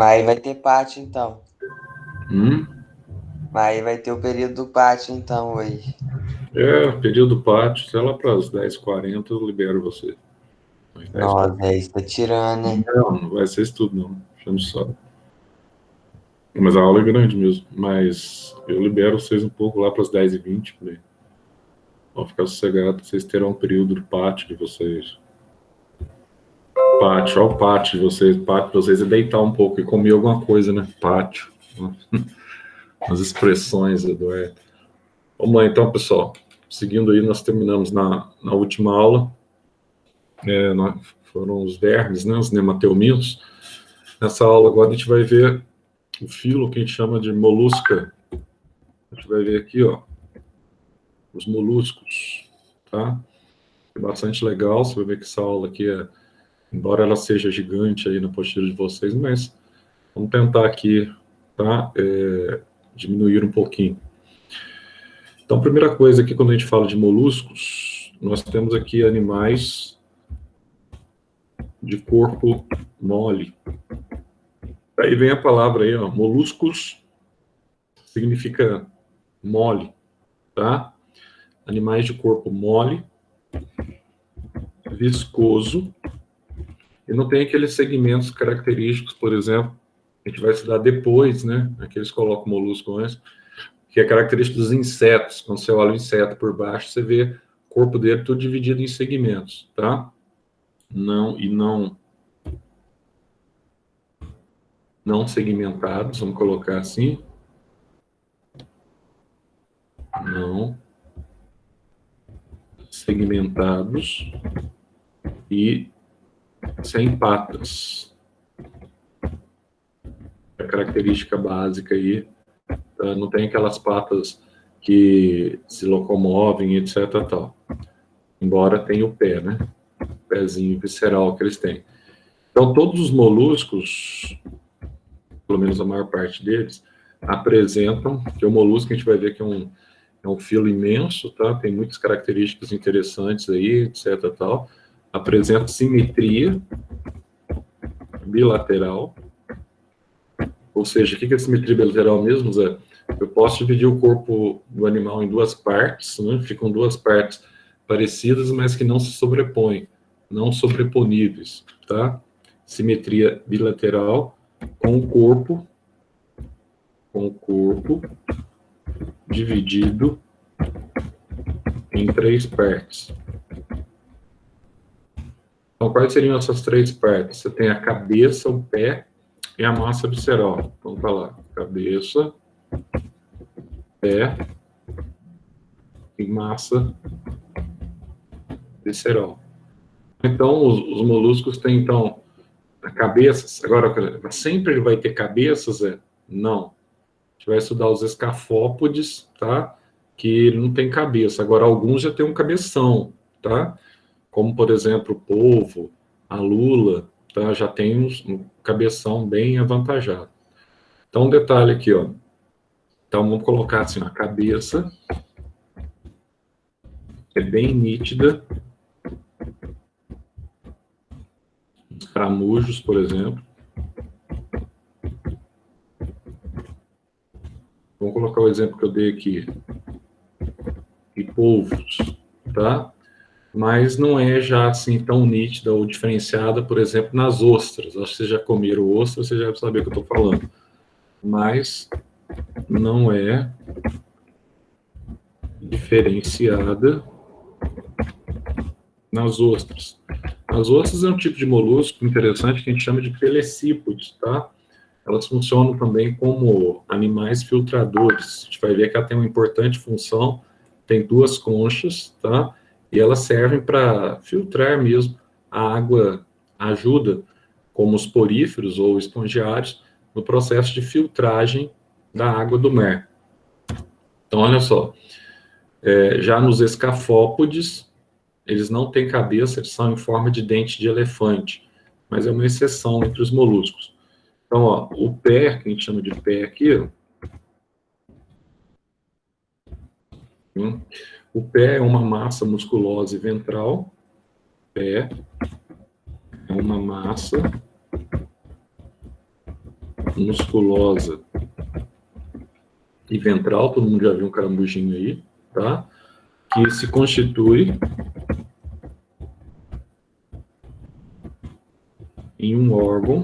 Mas aí vai ter pátio, então. Hum? Mas aí vai ter o período do pátio, então, hoje. Período pátio, sei lá para as 10h40 eu libero você. Às 10 Nossa, é isso, tá tirando, né? Não vai ser isso tudo, não. Deixando só. Mas a aula é grande mesmo. Mas eu libero vocês um pouco lá para as 10h20, por aí. Vão ficar sossegados, vocês terão um período do pátio de vocês. Pátio, olha o pátio de vocês. Pátio de vocês é deitar um pouco e comer alguma coisa, né? Pátio. As expressões, Eduardo. Vamos lá então, pessoal. Seguindo aí, nós terminamos na última aula. Foram os vermes, né? Os nematelmintos. Nessa aula agora a gente vai ver o filo que a gente chama de molusca. A gente vai ver aqui, ó, os moluscos, tá? É bastante legal. Você vai ver que essa aula aqui embora ela seja gigante aí na apostila de vocês, mas vamos tentar aqui, tá? Diminuir um pouquinho. Então, a primeira coisa aqui, quando a gente fala de moluscos, nós temos aqui animais de corpo mole. Aí vem a palavra aí, ó, moluscos significa mole, tá? Animais de corpo mole, viscoso, e não tem aqueles segmentos característicos, por exemplo, a gente vai estudar depois, né? Aqui eles colocam molusco antes, que é característico dos insetos. Quando você olha o inseto por baixo, você vê o corpo dele tudo dividido em segmentos, tá? Não segmentados, vamos colocar assim. Não segmentados e sem patas. A característica básica aí, tá? Não tem aquelas patas que se locomovem, etc. Tal. Embora tenha o pé, né? O pezinho visceral que eles têm. Então, todos os moluscos, pelo menos a maior parte deles, apresentam, que o molusco a gente vai ver que é um filo imenso, tá? Tem muitas características interessantes aí, etc. Tal. Apresenta simetria bilateral, ou seja, o que é simetria bilateral mesmo, Zé? Eu posso dividir o corpo do animal em duas partes, né? Ficam duas partes parecidas, mas que não se sobrepõem, não sobreponíveis, tá? Simetria bilateral com o corpo dividido em três partes. Então, quais seriam essas três partes? Você tem a cabeça, o pé e a massa visceral. Então, tá lá, cabeça, pé e massa visceral. Então, os moluscos têm, então, a cabeça. Agora, sempre ele vai ter cabeças? Não. A gente vai estudar os escafópodes, tá? Que ele não tem cabeça. Agora, alguns já têm um cabeção, tá? Como, por exemplo, o polvo, a lula, tá? Já tem um cabeção bem avantajado. Então, um detalhe aqui, ó. Então, vamos colocar assim, a cabeça é bem nítida. Os caramujos, por exemplo. Vamos colocar o exemplo que eu dei aqui. E polvos, tá? Mas não é já assim tão nítida ou diferenciada, por exemplo, nas ostras. Acho que vocês já comeram ostra, vocês já devem saber o que eu estou falando. Mas não é diferenciada nas ostras. As ostras é um tipo de molusco interessante que a gente chama de pelecípodes, tá? Elas funcionam também como animais filtradores. A gente vai ver que ela tem uma importante função, tem duas conchas, tá? E elas servem para filtrar mesmo a água, ajuda, como os poríferos ou espongiários, no processo de filtragem da água do mar. Então, olha só, já nos escafópodes, eles não têm cabeça, eles são em forma de dente de elefante, mas é uma exceção entre os moluscos. Então, ó, o pé, que a gente chama de pé aqui, ó, o pé é uma massa musculosa e ventral. Pé é uma massa musculosa e ventral, todo mundo já viu um caramujinho aí, tá? Que se constitui em um órgão,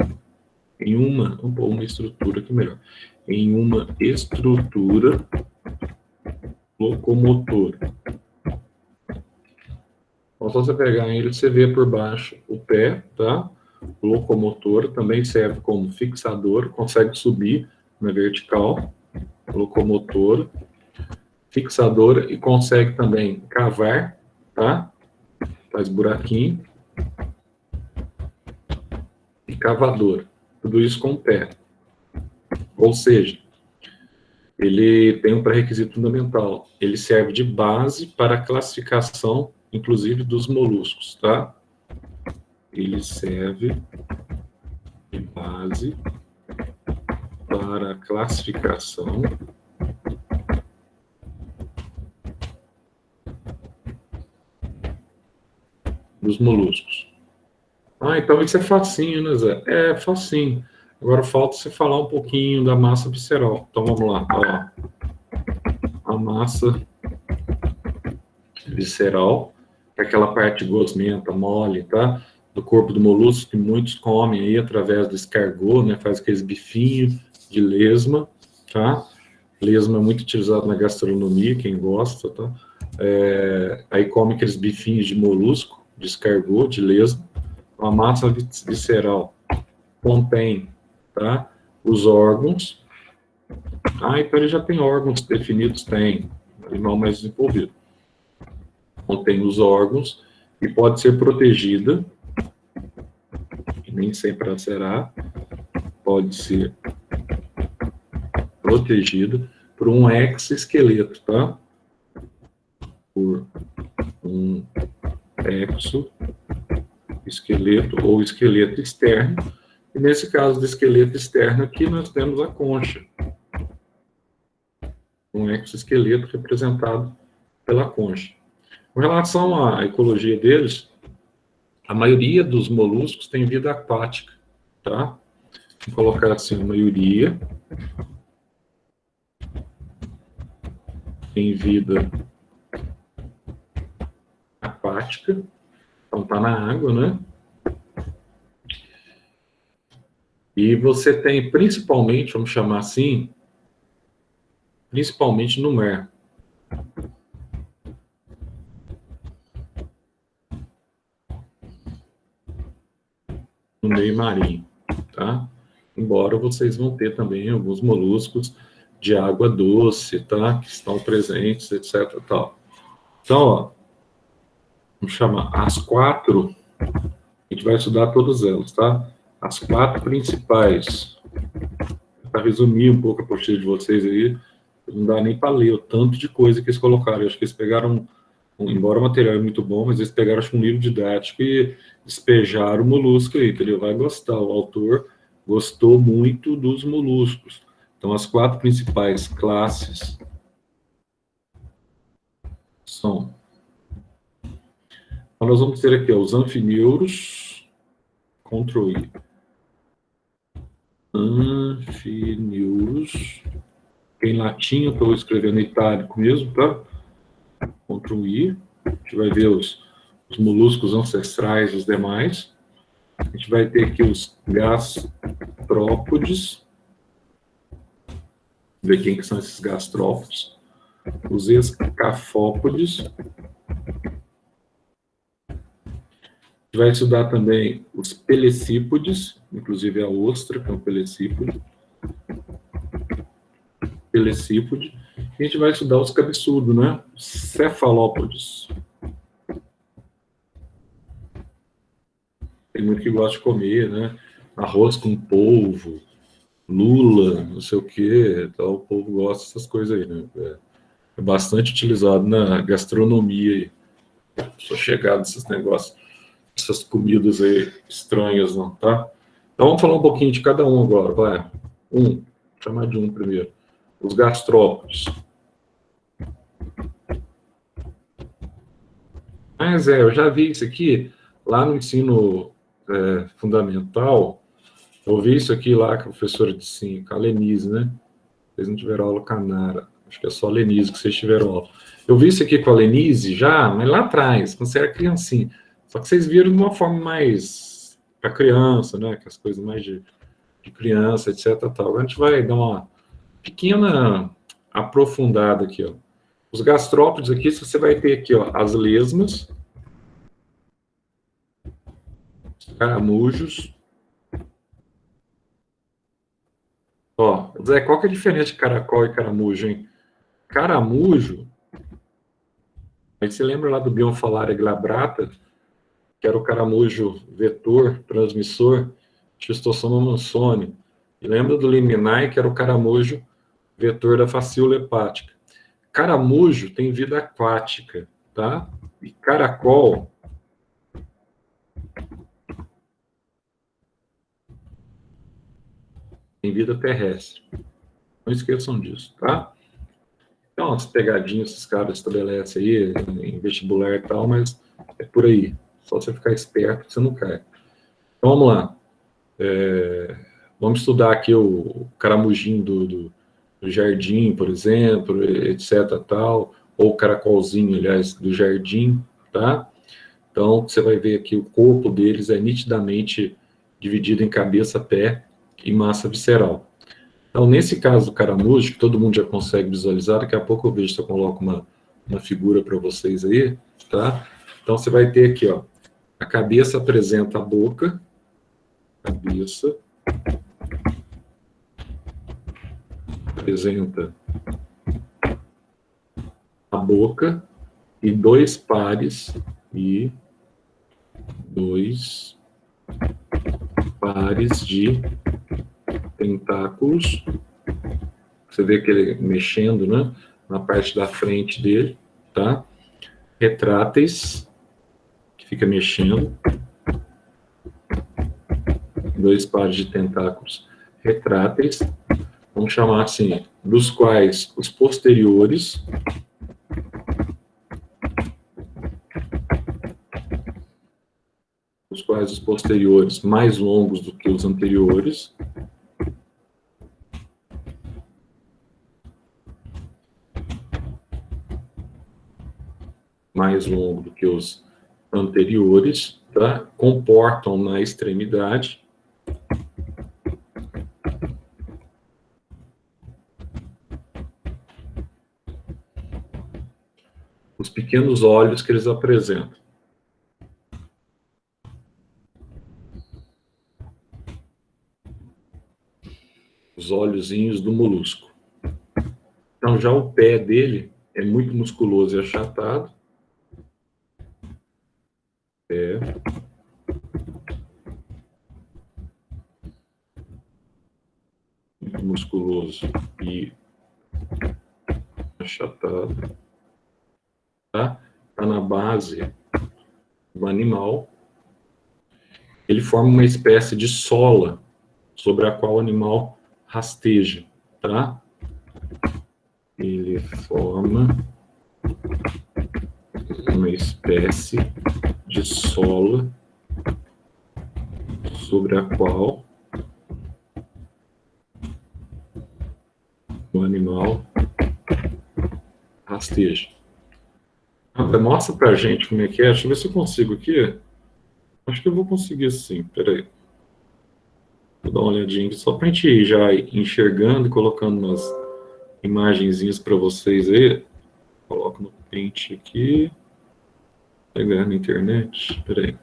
em uma estrutura aqui melhor, em uma estrutura locomotora. Então, só você pegar ele, você vê por baixo o pé, tá? Locomotora também serve como fixador, consegue subir na vertical, locomotora, fixadora e consegue também cavar, tá? Faz buraquinho e cavadora. Tudo isso com o pé. Ou seja, ele tem um pré-requisito fundamental. Ele serve de base para a classificação, inclusive, dos moluscos, tá? Ele serve de base para a classificação dos moluscos. Ah, então isso é facinho, né, Zé? É facinho. Agora falta você falar um pouquinho da massa visceral. Então vamos lá. Ó. A massa visceral, que é aquela parte gosmenta, mole, tá? Do corpo do molusco que muitos comem aí através do escargot, né? Faz aqueles bifinhos de lesma, tá? Lesma é muito utilizado na gastronomia, quem gosta, tá? Aí come aqueles bifinhos de molusco, de escargot, de lesma. A massa visceral contém, tá? Os órgãos. Ah, então ele já tem órgãos definidos? Tem. Animal mais desenvolvido. Contém os órgãos e pode ser protegida, e nem sempre ela será, pode ser protegida por um exoesqueleto, tá? Por um exoesqueleto ou esqueleto externo. E nesse caso do esqueleto externo aqui, nós temos a concha. Um exoesqueleto representado pela concha. Com relação à ecologia deles, a maioria dos moluscos tem vida aquática, tá? Vou colocar assim, a maioria tem vida aquática, então tá na água, né? E você tem principalmente, vamos chamar assim, principalmente no mar. No meio marinho, tá? Embora vocês vão ter também alguns moluscos de água doce, tá? Que estão presentes, etc. Tal. Então, ó, vamos chamar as 4, a gente vai estudar todas elas, tá? As 4 principais, para resumir um pouco a postura de vocês aí, não dá nem para ler o tanto de coisa que eles colocaram. Eu acho que eles pegaram, embora o material é muito bom, mas eles pegaram, acho que um livro didático e despejaram o molusco aí, entendeu? Vai gostar. O autor gostou muito dos moluscos. Então, as 4 principais classes são... Então, nós vamos ter aqui ó, os anfineuros, Ctrl I. Anfineuros. Em latim, eu estou escrevendo em itálico mesmo, tá? Ctrl I. A gente vai ver os moluscos ancestrais, os demais. A gente vai ter aqui os gastrópodes. Ver quem que são esses gastrópodes. Os escafópodes. A gente vai estudar também os pelecípodes, inclusive a ostra, que é um pelecípode. Pelecípode. E a gente vai estudar os cabeçudos, né? Cefalópodes. Tem muito que gosta de comer, né? Arroz com polvo, lula, não sei o quê. Então, o povo gosta dessas coisas aí, né? É bastante utilizado na gastronomia. Sou chegado nesses negócios, essas comidas aí estranhas, não, tá? Então, vamos falar um pouquinho de cada um agora, vai. Vou chamar de um primeiro. Os gastrópodes. Mas eu já vi isso aqui lá no ensino fundamental, Eu vi isso aqui lá com a professora de 5, a Lenise, né? Vocês não tiveram aula com a Nara. Acho que é só a Lenise que vocês tiveram aula. Eu vi isso aqui com a Lenise já, mas lá atrás, quando você era criancinha. Só que vocês viram de uma forma mais para criança, né? Que as coisas mais de criança, etc. Tal. Agora a gente vai dar uma pequena aprofundada aqui, ó. Os gastrópodes aqui, você vai ter aqui, ó, as lesmas, os caramujos. Ó, Zé, qual que é a diferença de caracol e caramujo, hein? Caramujo, aí você lembra lá do Bionfalaria glabrata, que era o caramujo vetor, transmissor, Schistosoma mansoni. E lembra do Liminae, que era o caramujo vetor da facíola hepática. Caramujo tem vida aquática, tá? E caracol tem vida terrestre. Não esqueçam disso, tá? Então, umas pegadinhas esses caras estabelecem aí em vestibular e tal, mas é por aí. Só você ficar esperto que você não cai. Então, vamos lá. Vamos estudar aqui o caramujinho do jardim, por exemplo, etc. tal, ou o caracolzinho, aliás, do jardim, tá? Então, você vai ver aqui o corpo deles é nitidamente dividido em cabeça, pé e massa visceral. Então, nesse caso do caramujo, que todo mundo já consegue visualizar, daqui a pouco eu vejo se eu coloco uma figura para vocês aí, tá? Então, você vai ter aqui, ó, a cabeça apresenta a boca, cabeça apresenta a boca e dois pares de tentáculos. Você vê que ele mexendo, né, na parte da frente dele, tá? Retráteis, que fica mexendo. Dois pares de tentáculos retráteis. Vamos chamar assim, dos quais os posteriores mais longos do que os anteriores. Mais longo do que os anteriores, tá? Comportam na extremidade os pequenos olhos que eles apresentam. Os olhozinhos do molusco. Então, já o pé dele é muito musculoso e achatado. Pé. Muito musculoso e achatado. Tá? Tá na base do animal. Ele forma uma espécie de sola sobre a qual o animal rasteja, tá? Ele forma uma espécie de sola sobre a qual o animal rasteja. Mostra pra gente como é que é. Deixa eu ver se eu consigo aqui. Acho que eu vou conseguir sim. Peraí. Vou dar uma olhadinha aqui, só pra gente ir já enxergando e colocando umas imagenzinhas para vocês aí. Coloco no Paint aqui. Pegar na internet. Peraí.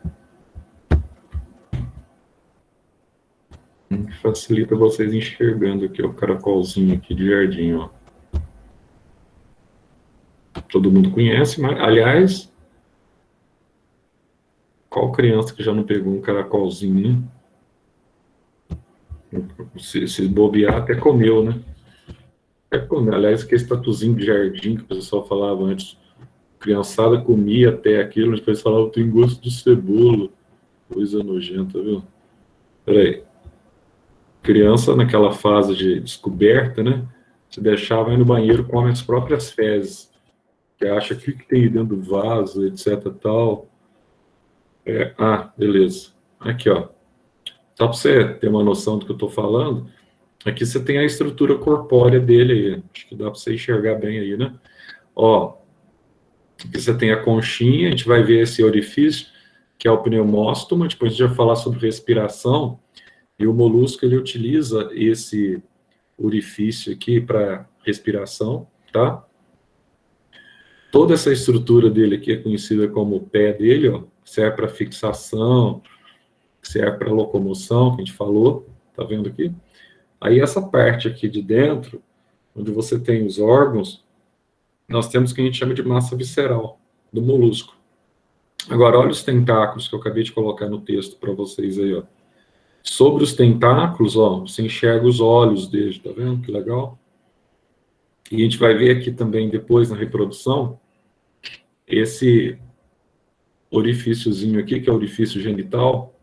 Facilita vocês enxergando aqui o caracolzinho aqui de jardim, ó. Todo mundo conhece, mas, aliás, qual criança que já não pegou um caracolzinho, né? Se bobear, até comeu, né? Até comeu. Aliás, aquele tatuzinho de jardim que o pessoal falava antes, criançada comia até aquilo, depois falava, tem gosto de cebola, coisa nojenta, viu? Peraí. Criança, naquela fase de descoberta, né? Se deixava ir no banheiro, come as próprias fezes, que acha que tem dentro do vaso, etc, tal. Beleza. Aqui, ó. Só para você ter uma noção do que eu estou falando, aqui você tem a estrutura corpórea dele aí. Acho que dá para você enxergar bem aí, né? Ó, aqui você tem a conchinha, a gente vai ver esse orifício, que é o pneumóstoma, depois a gente vai falar sobre respiração, e o molusco, ele utiliza esse orifício aqui para respiração, tá? Toda essa estrutura dele aqui é conhecida como o pé dele, ó, serve para fixação, serve para locomoção, que a gente falou, tá vendo aqui? Aí essa parte aqui de dentro, onde você tem os órgãos, nós temos o que a gente chama de massa visceral do molusco. Agora, olha os tentáculos que eu acabei de colocar no texto para vocês aí, ó. Sobre os tentáculos, ó, você enxerga os olhos dele, tá vendo? Que legal. E a gente vai ver aqui também, depois, na reprodução, esse orifíciozinho aqui, que é o orifício genital,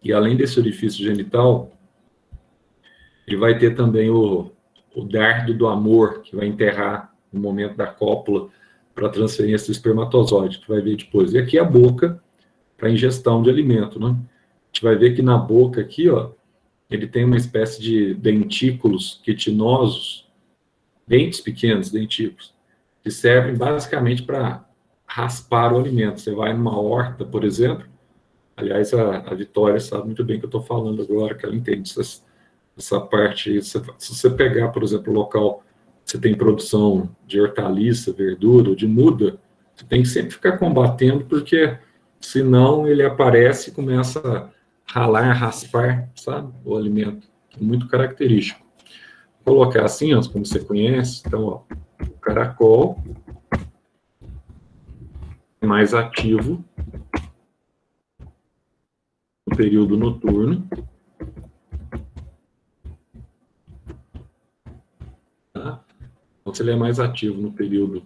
e além desse orifício genital, ele vai ter também o dardo do amor, que vai enterrar no momento da cópula para transferência do espermatozoide, que vai ver depois. E aqui a boca, para ingestão de alimento, né? A gente vai ver que na boca aqui, ó, ele tem uma espécie de dentículos quitinosos, dentes pequenos, dentículos, que servem basicamente para raspar o alimento. Você vai numa horta, por exemplo, aliás, a Vitória sabe muito bem o que eu estou falando agora, que ela entende essa parte aí. Se você pegar, por exemplo, o local que você tem produção de hortaliça, verdura, ou de muda, você tem que sempre ficar combatendo, porque senão ele aparece e começa a ralar, raspar, sabe, o alimento. Muito característico. Vou colocar assim, ó, como você conhece. Então, ó, o caracol é mais ativo no período noturno. Tá? Então, ele é mais ativo no período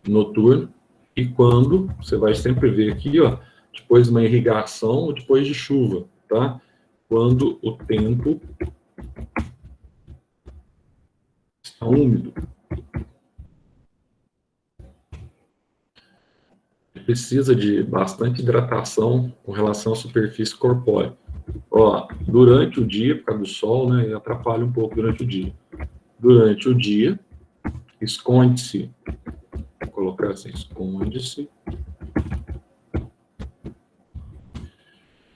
noturno. E quando, você vai sempre ver aqui, ó, depois de uma irrigação ou depois de chuva, tá? Quando o tempo está úmido. Precisa de bastante hidratação com relação à superfície corpórea. Ó, durante o dia, por causa do sol, né, atrapalha um pouco durante o dia. Durante o dia, esconde-se, vou colocar assim, esconde-se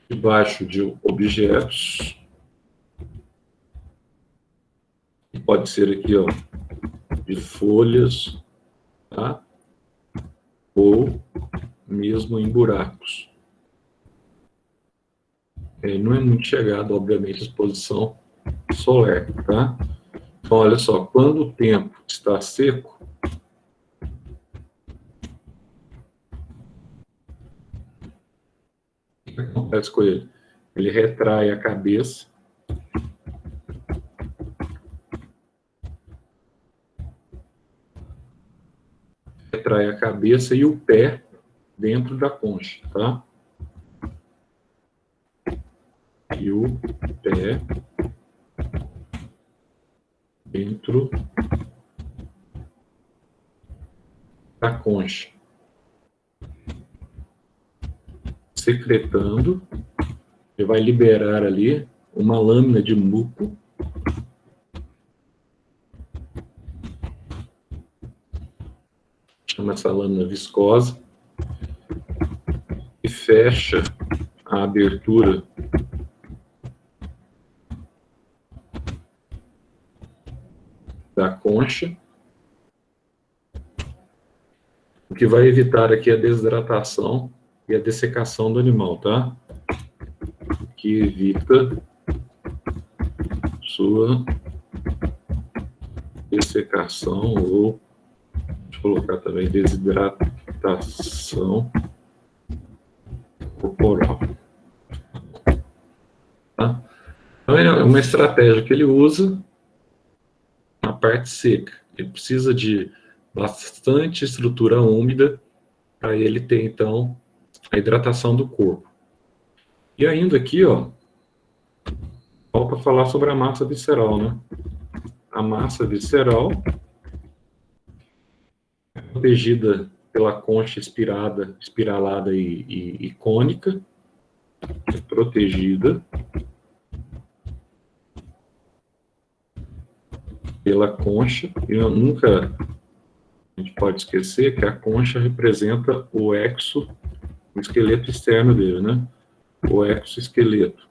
debaixo de objetos, pode ser aqui, ó, de folhas, tá? Ou mesmo em buracos. Não é muito chegado, obviamente, à exposição solar, tá? Então, olha só, quando o tempo está seco, o que acontece com ele? Ele retrai a cabeça, e o pé dentro da concha, tá? E o pé dentro da concha, secretando, ele vai liberar ali uma lâmina de muco, chama essa lâmina viscosa, e fecha a abertura da concha, o que vai evitar aqui a desidratação e a dessecação do animal, tá? Que evita sua dessecação ou, deixa eu colocar também, desidratação corporal. Tá? Então, é uma estratégia que ele usa na parte seca. Ele precisa de bastante estrutura úmida para ele ter, então, a hidratação do corpo. E ainda aqui, ó, falta falar sobre a massa visceral, né? A massa visceral é protegida pela concha espiralada e cônica, é protegida pela concha, e nunca a gente pode esquecer que a concha representa o esqueleto externo dele, né? O exoesqueleto.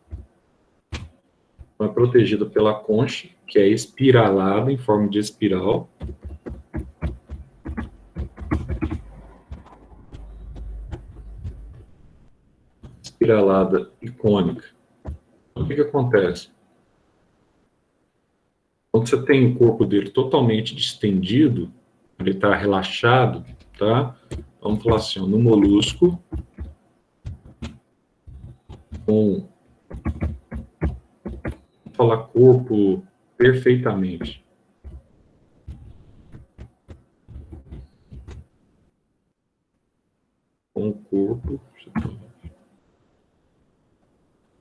Então, é protegida pela concha, que é espiralada em forma de espiral. Espiralada e cônica. Então, o que acontece? Quando você tem o corpo dele totalmente distendido, ele está relaxado, tá? Vamos falar assim, ó, no molusco, com, vamos falar corpo perfeitamente. Com o corpo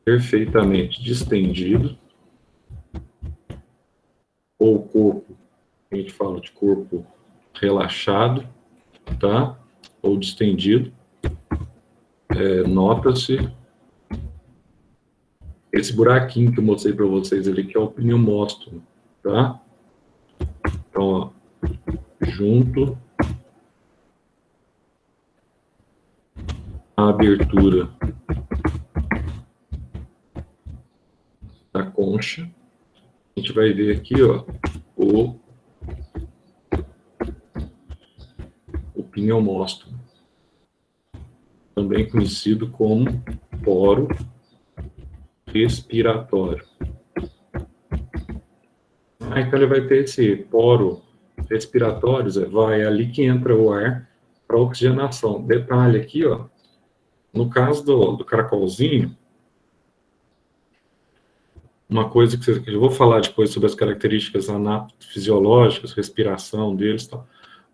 perfeitamente distendido, ou o corpo, a gente fala de corpo relaxado, tá? Ou distendido. Nota-se esse buraquinho que eu mostrei para vocês ali, que é o pneumóstomo, tá? Então, ó, junto à abertura da concha, a gente vai ver aqui, ó, o pneumóstomo, também conhecido como poro respiratório. Então ele vai ter esse poro respiratório, vai ali que entra o ar para oxigenação. Detalhe aqui, ó, no caso do caracolzinho, uma coisa que eu vou falar depois sobre as características fisiológicas, respiração deles, tal.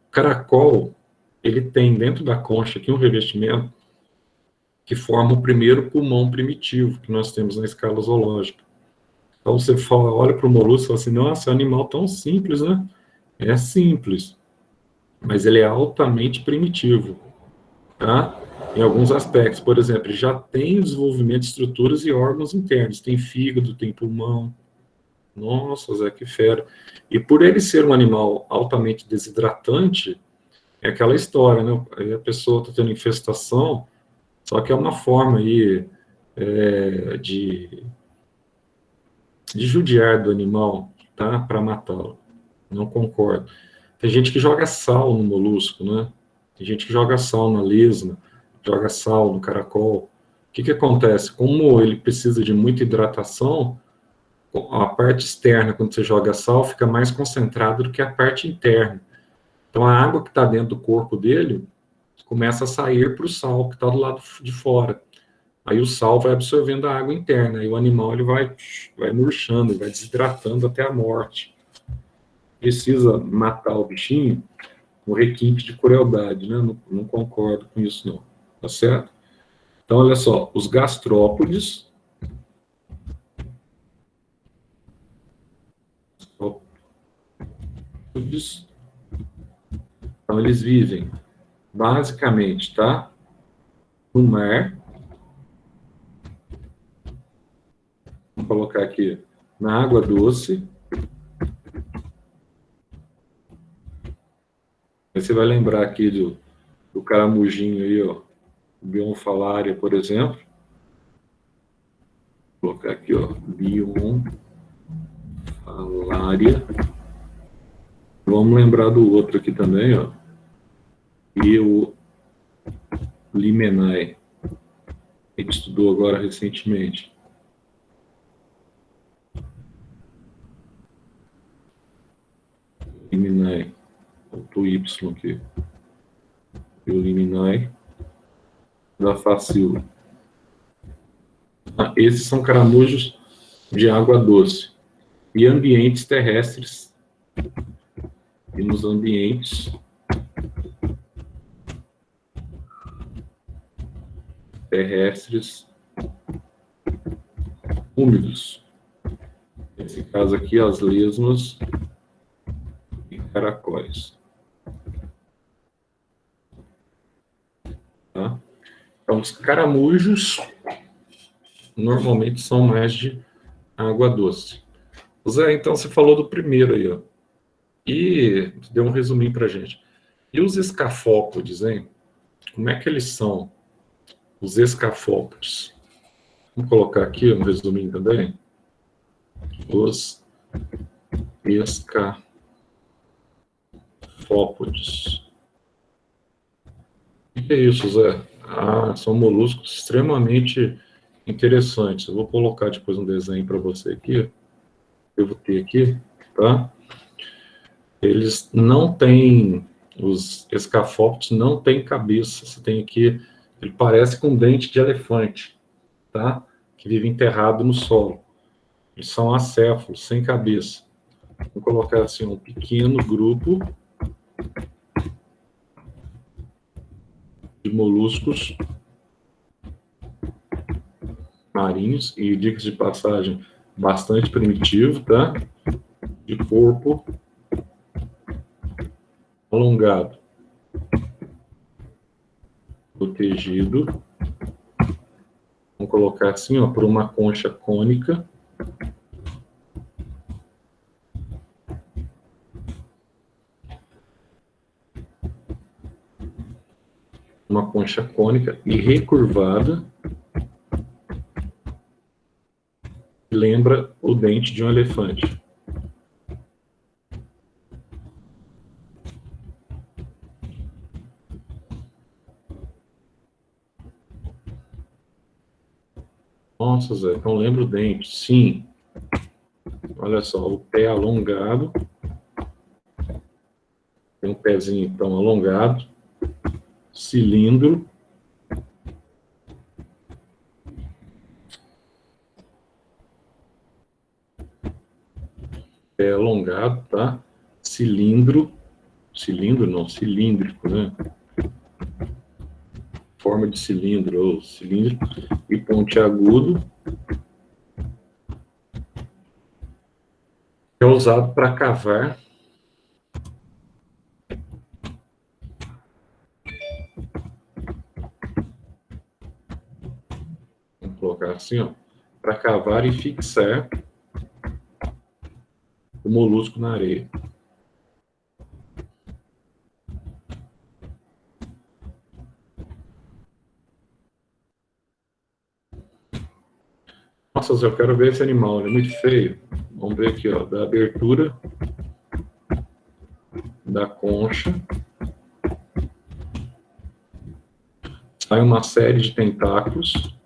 O caracol, ele tem dentro da concha aqui um revestimento que forma o primeiro pulmão primitivo que nós temos na escala zoológica. Então você olha para o molusco e fala assim, nossa, é um animal tão simples, né? É simples, mas ele é altamente primitivo, tá? Em alguns aspectos, por exemplo, ele já tem desenvolvimento de estruturas e órgãos internos, tem fígado, tem pulmão. Nossa, Zé, que fera. E por ele ser um animal altamente desidratante, é aquela história, né? Aí a pessoa está tendo infestação, só que é uma forma aí de judiar do animal, tá? Para matá-lo. Não concordo. Tem gente que joga sal no molusco, né? Tem gente que joga sal na lesma, joga sal no caracol. O que acontece? Como ele precisa de muita hidratação, a parte externa, quando você joga sal, fica mais concentrada do que a parte interna. Então, a água que está dentro do corpo dele começa a sair para o sal que está do lado de fora. Aí o sal vai absorvendo a água interna, e o animal ele vai murchando, vai desidratando até a morte. Precisa matar o bichinho com requinte de crueldade, né? Não concordo com isso, não. Tá certo? Então, olha só, os gastrópodes, então eles vivem basicamente, tá? No mar. Vamos colocar aqui na água doce. Aí você vai lembrar aqui do caramujinho aí, ó, Bionfalaria, por exemplo. Vou colocar aqui, ó, Bionfalaria. Vamos lembrar do outro aqui também, ó, e o Limenae. A gente estudou agora recentemente. Limenae. Faltou Y aqui. E o Limenae da Facil. Esses são caramujos de água doce e ambientes terrestres. E nos ambientes terrestres úmidos. Nesse caso aqui, as lesmas e caracóis. Tá? Então, os caramujos normalmente são mais de água doce. Zé, então você falou do primeiro aí, ó. E deu um resuminho para a gente. E os escafópodes, hein? Como é que eles são? Os escafópodes. Vamos colocar aqui um resuminho também. Os escafópodes. O que é isso, Zé? Ah, são moluscos extremamente interessantes. Eu vou colocar depois um desenho para você aqui. Devo ter aqui, tá? Eles não têm, os escafópodes não têm cabeça. Você tem aqui, ele parece com um dente de elefante, tá? Que vive enterrado no solo. Eles são acéfalos, sem cabeça. Vou colocar assim um pequeno grupo de moluscos marinhos, e dicas de passagem bastante primitivo, tá? De corpo alongado, protegido. Vamos colocar assim, ó, por uma concha cônica. Uma concha cônica e recurvada. Lembra o dente de um elefante. Nossa, Zé, então lembra o dente. Sim. Olha só, o pé alongado. Tem um pezinho, então, alongado. Cilindro. Pé alongado, tá? Cilindro. Cilindro não, cilíndrico, né? Forma de cilindro ou cilíndrico. E pontiagudo. É usado para cavar. Vamos colocar assim, ó. Para cavar e fixar o molusco na areia. Nossa, eu quero ver esse animal, ele é muito feio. Vamos ver aqui, ó, da abertura da concha. Sai uma série de tentáculos.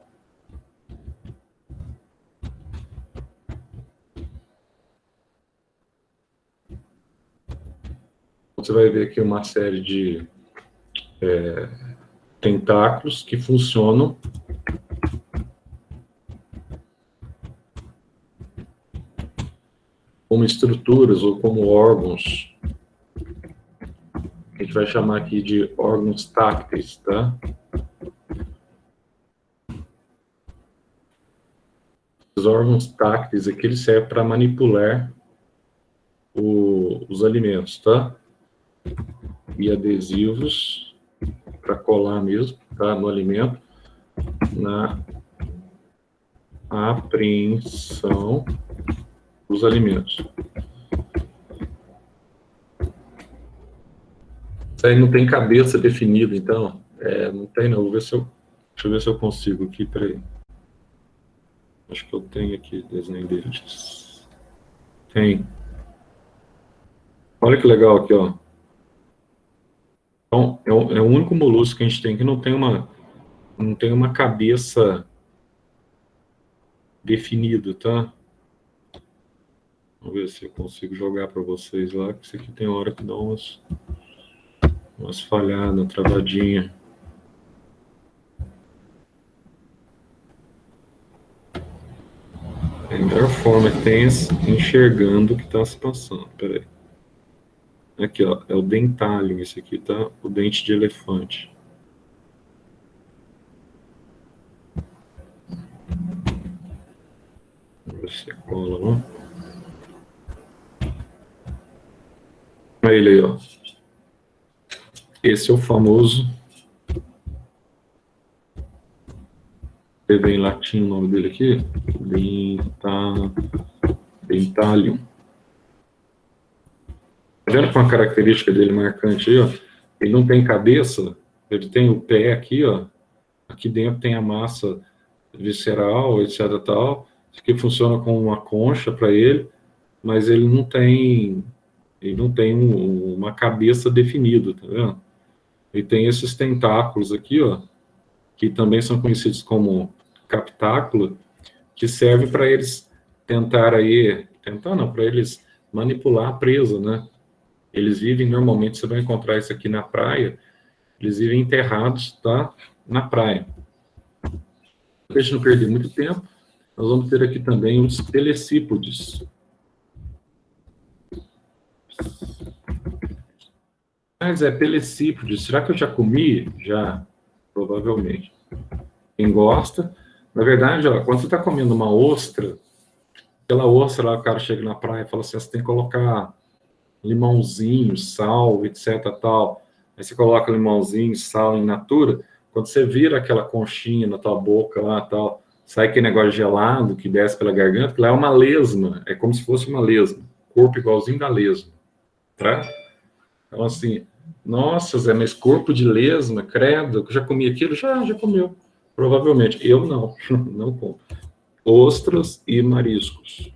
Você vai ver aqui uma série de tentáculos que funcionam como estruturas ou como órgãos. A gente vai chamar aqui de órgãos tácteis, tá? Os órgãos tácteis aqui, eles servem para manipular os alimentos, tá? E adesivos para colar mesmo, tá? No alimento, na apreensão dos alimentos. Isso aí não tem cabeça definida, então. Não tem não. Deixa eu ver se eu consigo aqui, peraí. Acho que eu tenho aqui desenho deles. Tem. Olha que legal aqui, ó. Então, é o único molusco que a gente tem que não tem uma cabeça definida, tá? Vamos ver se eu consigo jogar para vocês lá, que isso aqui tem hora que dá umas falhadas, travadinha. É a melhor forma que tem enxergando o que está se passando. Peraí. Aqui, ó, é o dentálium, esse aqui, tá? O dente de elefante. Vamos ver se cola, não? Olha ele aí, ó. Esse é o famoso. Escrever em latim o nome dele aqui. Dentálium. vendo que uma característica dele marcante aí, ó? Ele não tem cabeça, ele tem o pé aqui, ó. Aqui dentro tem a massa visceral, etc. tal. Isso aqui funciona como uma concha para ele, mas ele não tem uma cabeça definida, tá vendo? Ele tem esses tentáculos aqui, ó, que também são conhecidos como captácula, que serve para eles para eles manipular a presa, né? Eles vivem, normalmente, você vai encontrar isso aqui na praia, eles vivem enterrados, tá? Na praia. Para a gente não perder muito tempo, nós vamos ter aqui também os telecípodes. Mas telecípodes, será que eu já comi? Já, provavelmente. Quem gosta, na verdade, ó, quando você está comendo uma ostra, aquela ostra lá, o cara chega na praia e fala assim, você tem que colocar limãozinho, sal, etc, tal. Aí você coloca limãozinho, sal in natura, quando você vira aquela conchinha na tua boca lá, tal, sai aquele negócio gelado que desce pela garganta, que lá é uma lesma, é como se fosse uma lesma, corpo igualzinho da lesma, tá? Então, assim, nossa, Zé, mas corpo de lesma, credo, já comi aquilo? Já comeu. Provavelmente. Eu não, não como. Ostras e mariscos.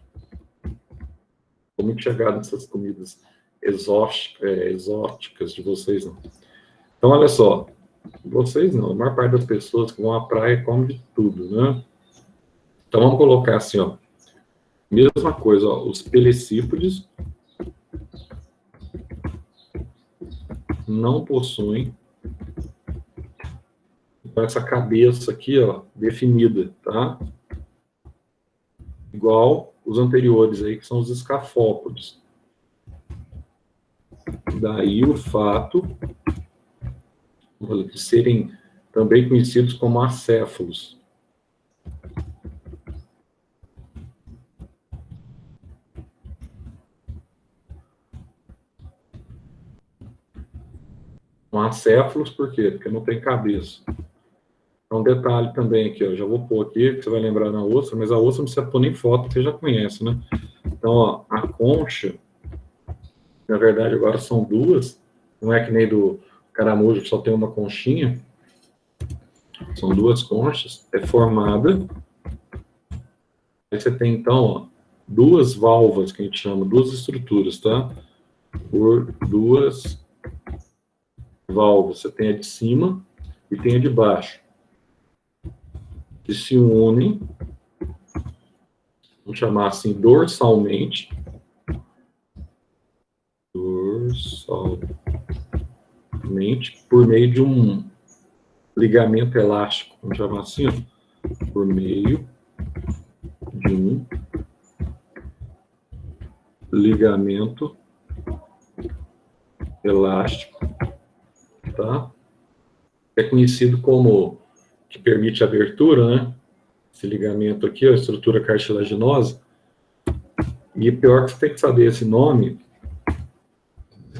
Estou muito chegado nessas comidas exóticas de vocês, não. Então, olha só. Vocês não, a maior parte das pessoas que vão à praia come de tudo, né? Então, vamos colocar assim, ó. Mesma coisa, ó, os pelecípodes não possuem essa cabeça aqui, ó, definida, tá? Igual os anteriores aí, que são os escafópodes. Daí o fato de serem também conhecidos como acéfalos. Acéfalos, por quê? Porque não tem cabeça. Um detalhe também aqui, ó, já vou pôr aqui, que você vai lembrar na ostra, mas a ostra não precisa pôr nem foto, você já conhece, né? Então, ó, a concha, na verdade, agora são duas, não é que nem do caramujo, que só tem uma conchinha, são duas conchas, é formada, aí você tem, então, ó, duas válvulas, que a gente chama, duas estruturas, tá? Por duas válvulas, você tem a de cima e tem a de baixo, que se unem, vamos chamar assim, dorsalmente, por meio de um ligamento elástico, vamos chamar assim, ó, por meio de um ligamento elástico, tá? É conhecido como que permite a abertura, né? Esse ligamento aqui, a estrutura cartilaginosa. E pior que você tem que saber esse nome,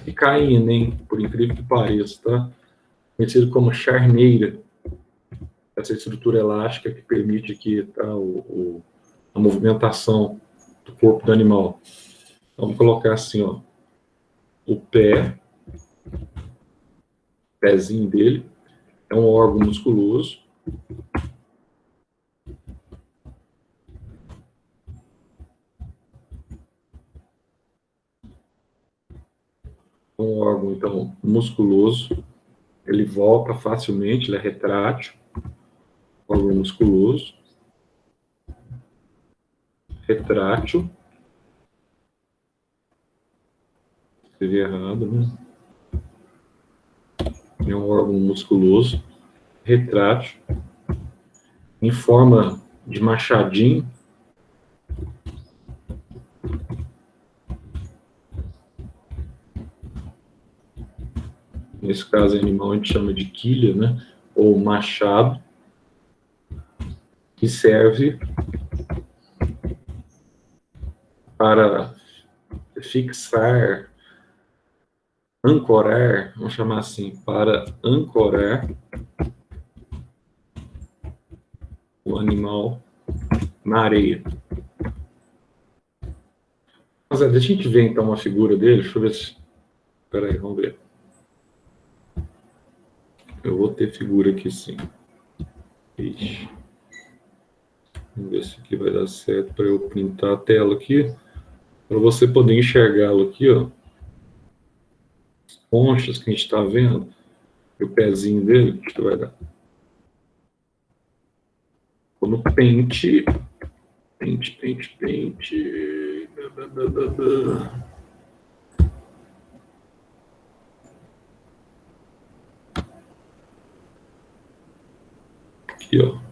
que cai em Enem, por incrível que pareça, tá? Conhecido como charneira. Essa estrutura elástica que permite aqui, tá, a movimentação do corpo do animal. Vamos colocar assim, ó, o pezinho dele, é um órgão musculoso. Um órgão, então, musculoso. Ele volta facilmente, ele é retrátil. Órgão musculoso. Retrátil. Escrevi errado, né? É um órgão musculoso, retrátil, em forma de machadinho. Nesse caso, animal, a gente chama de quilha, né? Ou machado, que serve para fixar, ancorar, vamos chamar assim, para ancorar o animal na areia. Mas deixa a gente ver então uma figura dele, deixa eu ver se Espera aí, vamos ver. Eu vou ter figura aqui sim. Ixi. Vamos ver se aqui vai dar certo para eu printar a tela aqui. Para você poder enxergá-lo aqui, ó. As conchas que a gente está vendo. E o pezinho dele, que vai dar. Vou no pente. Pente. Aqui, ó.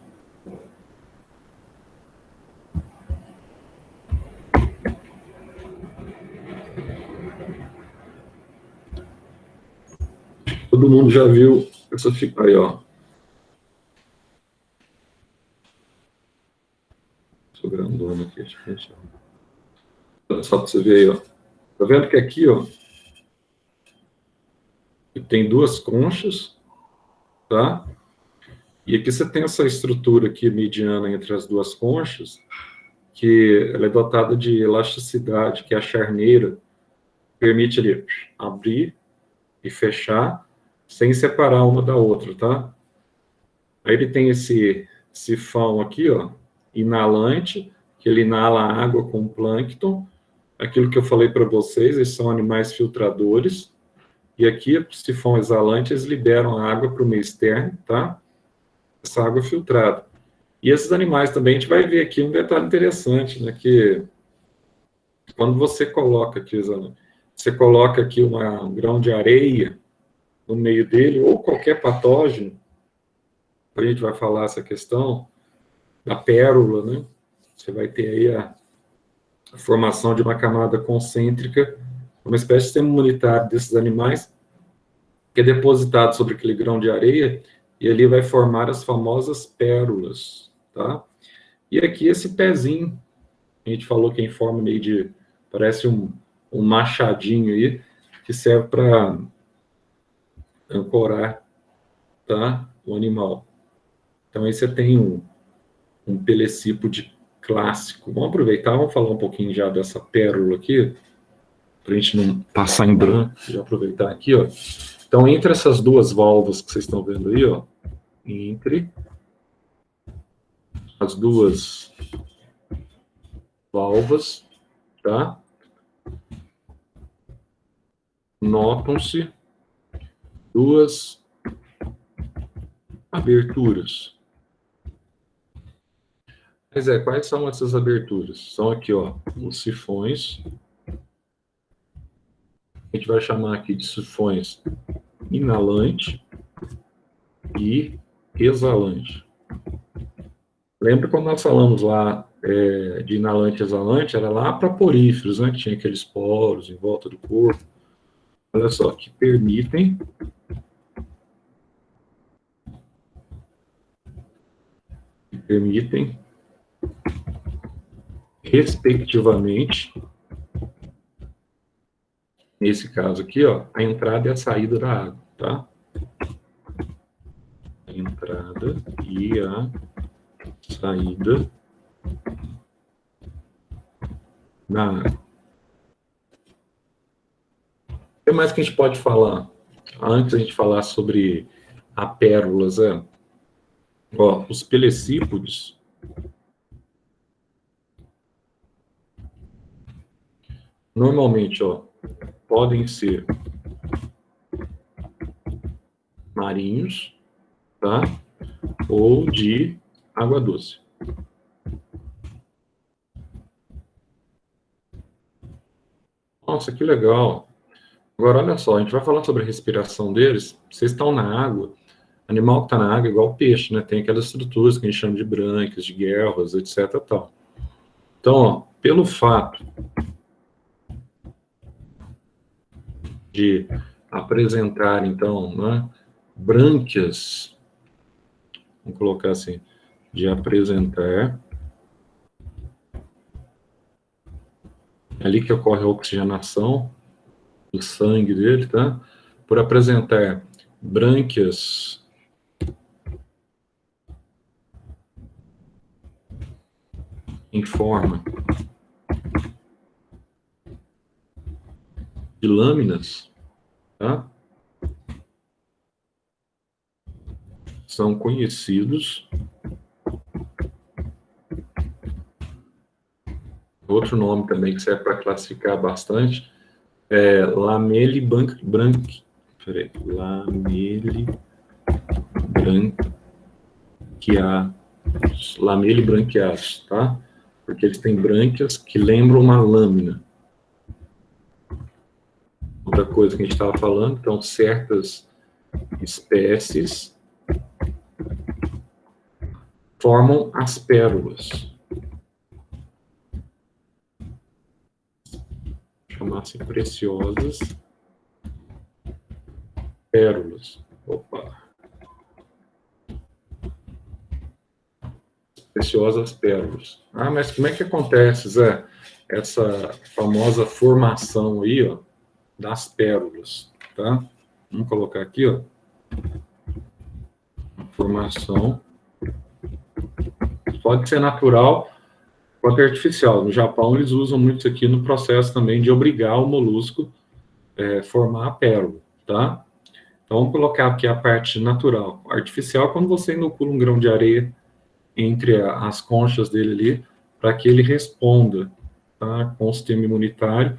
Todo mundo já viu essa figura aí, ó. Sou grandona aqui, deixa eu pensar. Só para você ver aí, ó. Tá vendo que aqui, ó, tem duas conchas, tá? E aqui você tem essa estrutura aqui mediana entre as duas conchas, que ela é dotada de elasticidade, que é a charneira, permite ele abrir e fechar sem separar uma da outra, tá? Aí ele tem esse sifão aqui, ó, inalante, que ele inala a água com plâncton. Aquilo que eu falei para vocês, eles são animais filtradores. E aqui, o sifão exalante, eles liberam a água para o meio externo, tá? Essa água filtrada. E esses animais também, a gente vai ver aqui um detalhe interessante, né? Que quando você coloca aqui, você coloca aqui um grão de areia no meio dele, ou qualquer patógeno, a gente vai falar essa questão da pérola, né? Você vai ter aí a formação de uma camada concêntrica, uma espécie de sistema imunitário desses animais, que é depositado sobre aquele grão de areia, e ali vai formar as famosas pérolas, tá? E aqui esse pezinho, a gente falou que é em forma meio de, parece um machadinho aí, que serve para ancorar, tá? O animal. Então aí você tem um pelecípode clássico. Vamos aproveitar, vamos falar um pouquinho já dessa pérola aqui, para a gente não passar em branco, já aproveitar aqui, ó. Então, entre essas duas válvulas que vocês estão vendo aí, ó, entre as duas válvulas, tá? Notam-se duas aberturas. Mas quais são essas aberturas? São aqui, ó, os sifões. A gente vai chamar aqui de sifões inalante e exalante. Lembra quando nós falamos lá de inalante e exalante? Era lá para poríferos, né? Que tinha aqueles poros em volta do corpo. Olha só, que permitem respectivamente, nesse caso aqui, ó, a entrada e a saída da água, tá? A entrada e a saída da água. O que mais que a gente pode falar? Antes a gente falar sobre a pérolas, ó, os pelecípodes, normalmente, ó, podem ser marinhos, tá? Ou de água doce. Nossa, que legal. Agora, olha só, a gente vai falar sobre a respiração deles. Vocês estão na água, animal que está na água é igual peixe, né? Tem aquelas estruturas que a gente chama de brânquias, de guelras, etc. Tal. Então, ó, pelo fato de apresentar, então, né, brânquias, vamos colocar assim, de apresentar, é ali que ocorre a oxigenação do sangue dele, tá? Por apresentar brânquias em forma de lâminas, tá? São conhecidos. Outro nome também que serve para classificar bastante é lameli-branqueados, tá? Porque eles têm brânquias que lembram uma lâmina. Outra coisa que a gente estava falando, então, certas espécies formam as pérolas. Chamar-se preciosas pérolas. Opa! Preciosas pérolas. Ah, mas como é que acontece, Zé? Essa famosa formação aí, ó, das pérolas, tá? Vamos colocar aqui, ó. Formação. Pode ser natural, pode ser artificial. No Japão, eles usam muito isso aqui no processo também de obrigar o molusco a formar a pérola, tá? Então, vamos colocar aqui a parte natural. Artificial, quando você inocula um grão de areia entre as conchas dele ali, para que ele responda, tá, com o sistema imunitário,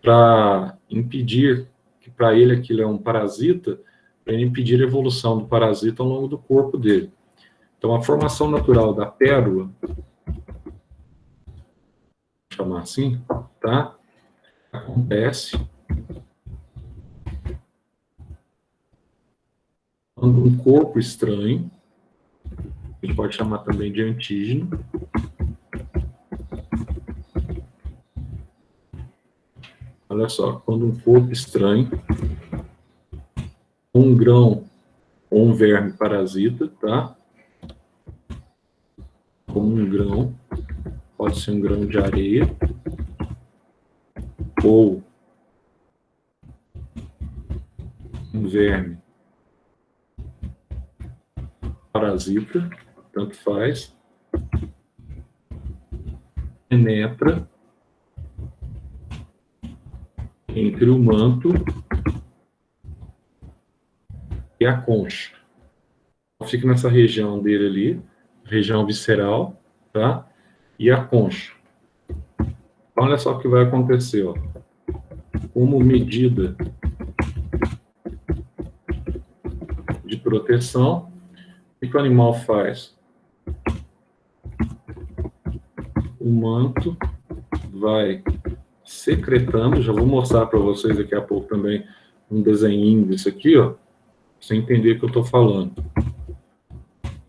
para impedir, que para ele aquilo é um parasita, para ele impedir a evolução do parasita ao longo do corpo dele. Então, a formação natural da pérola, vou chamar assim, tá, acontece quando um corpo estranho, a gente pode chamar também de antígeno, olha só, quando um corpo estranho, um grão ou um verme parasita, tá? Como um grão, pode ser um grão de areia, ou um verme parasita, tanto faz, penetra entre o manto e a concha. Fica nessa região dele ali, região visceral, tá? E a concha. Olha só o que vai acontecer, ó. Como medida de proteção, o que o animal faz? O manto vai secretando, já vou mostrar para vocês daqui a pouco também um desenhinho disso aqui, ó, pra você entender o que eu estou falando.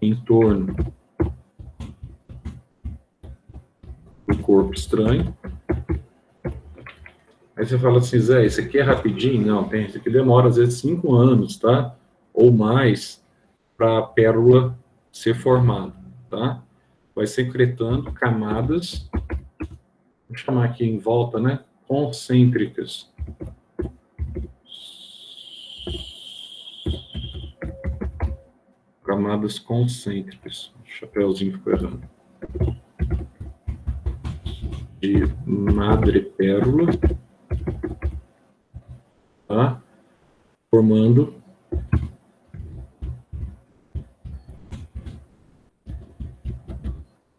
Em torno do corpo estranho. Aí você fala assim, Zé, isso aqui é rapidinho? Não, tem, isso aqui demora às vezes 5 anos, tá? Ou mais, para a pérola ser formada, tá? Vai secretando camadas, vou chamar aqui em volta, né? Concêntricas. Camadas concêntricas. O chapéuzinho ficou errado. De madrepérola, tá? Formando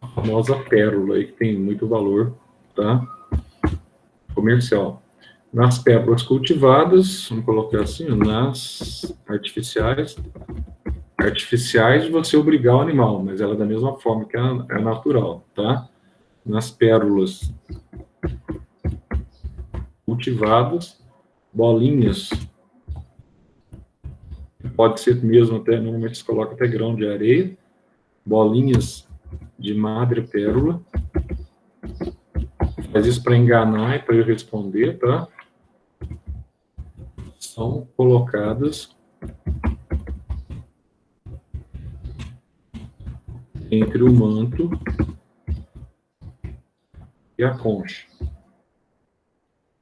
a famosa pérola aí, que tem muito valor, tá? Comercial. Nas pérolas cultivadas, vamos colocar assim, nas artificiais você obrigar o animal, mas ela é da mesma forma que é natural, tá? Nas pérolas cultivadas, bolinhas, pode ser mesmo até, normalmente se coloca até grão de areia, bolinhas de madrepérola, faz isso para enganar e para eu responder, tá? São colocadas entre o manto e a concha.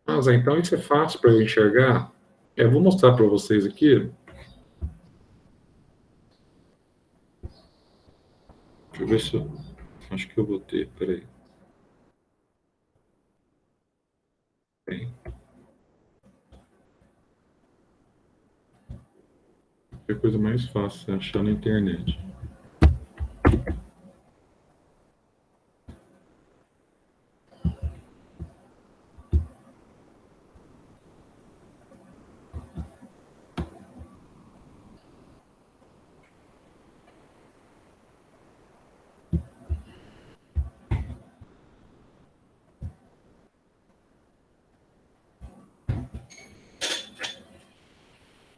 Mas então isso é fácil para eu enxergar. Eu vou mostrar para vocês aqui. Deixa eu ver se eu... Acho que eu vou ter, peraí. Bem. É a coisa mais fácil, achar na internet.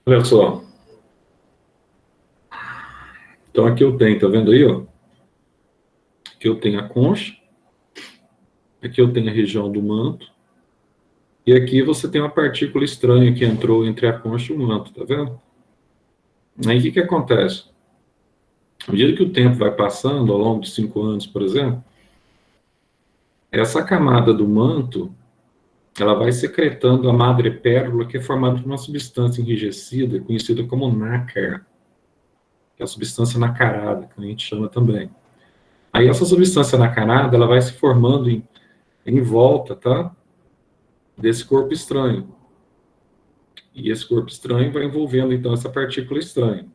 Olha só. Então aqui eu tenho, tá vendo aí, ó? Aqui eu tenho a concha, aqui eu tenho a região do manto, e aqui você tem uma partícula estranha que entrou entre a concha e o manto, tá vendo? Aí o que que acontece? À medida que o tempo vai passando, ao longo de 5 anos, por exemplo, essa camada do manto, ela vai secretando a madrepérola, que é formada por uma substância enrijecida, conhecida como nácar, que é a substância nacarada, que a gente chama também. Aí essa substância nacarada, ela vai se formando em volta, tá? Desse corpo estranho. E esse corpo estranho vai envolvendo, então, essa partícula estranha.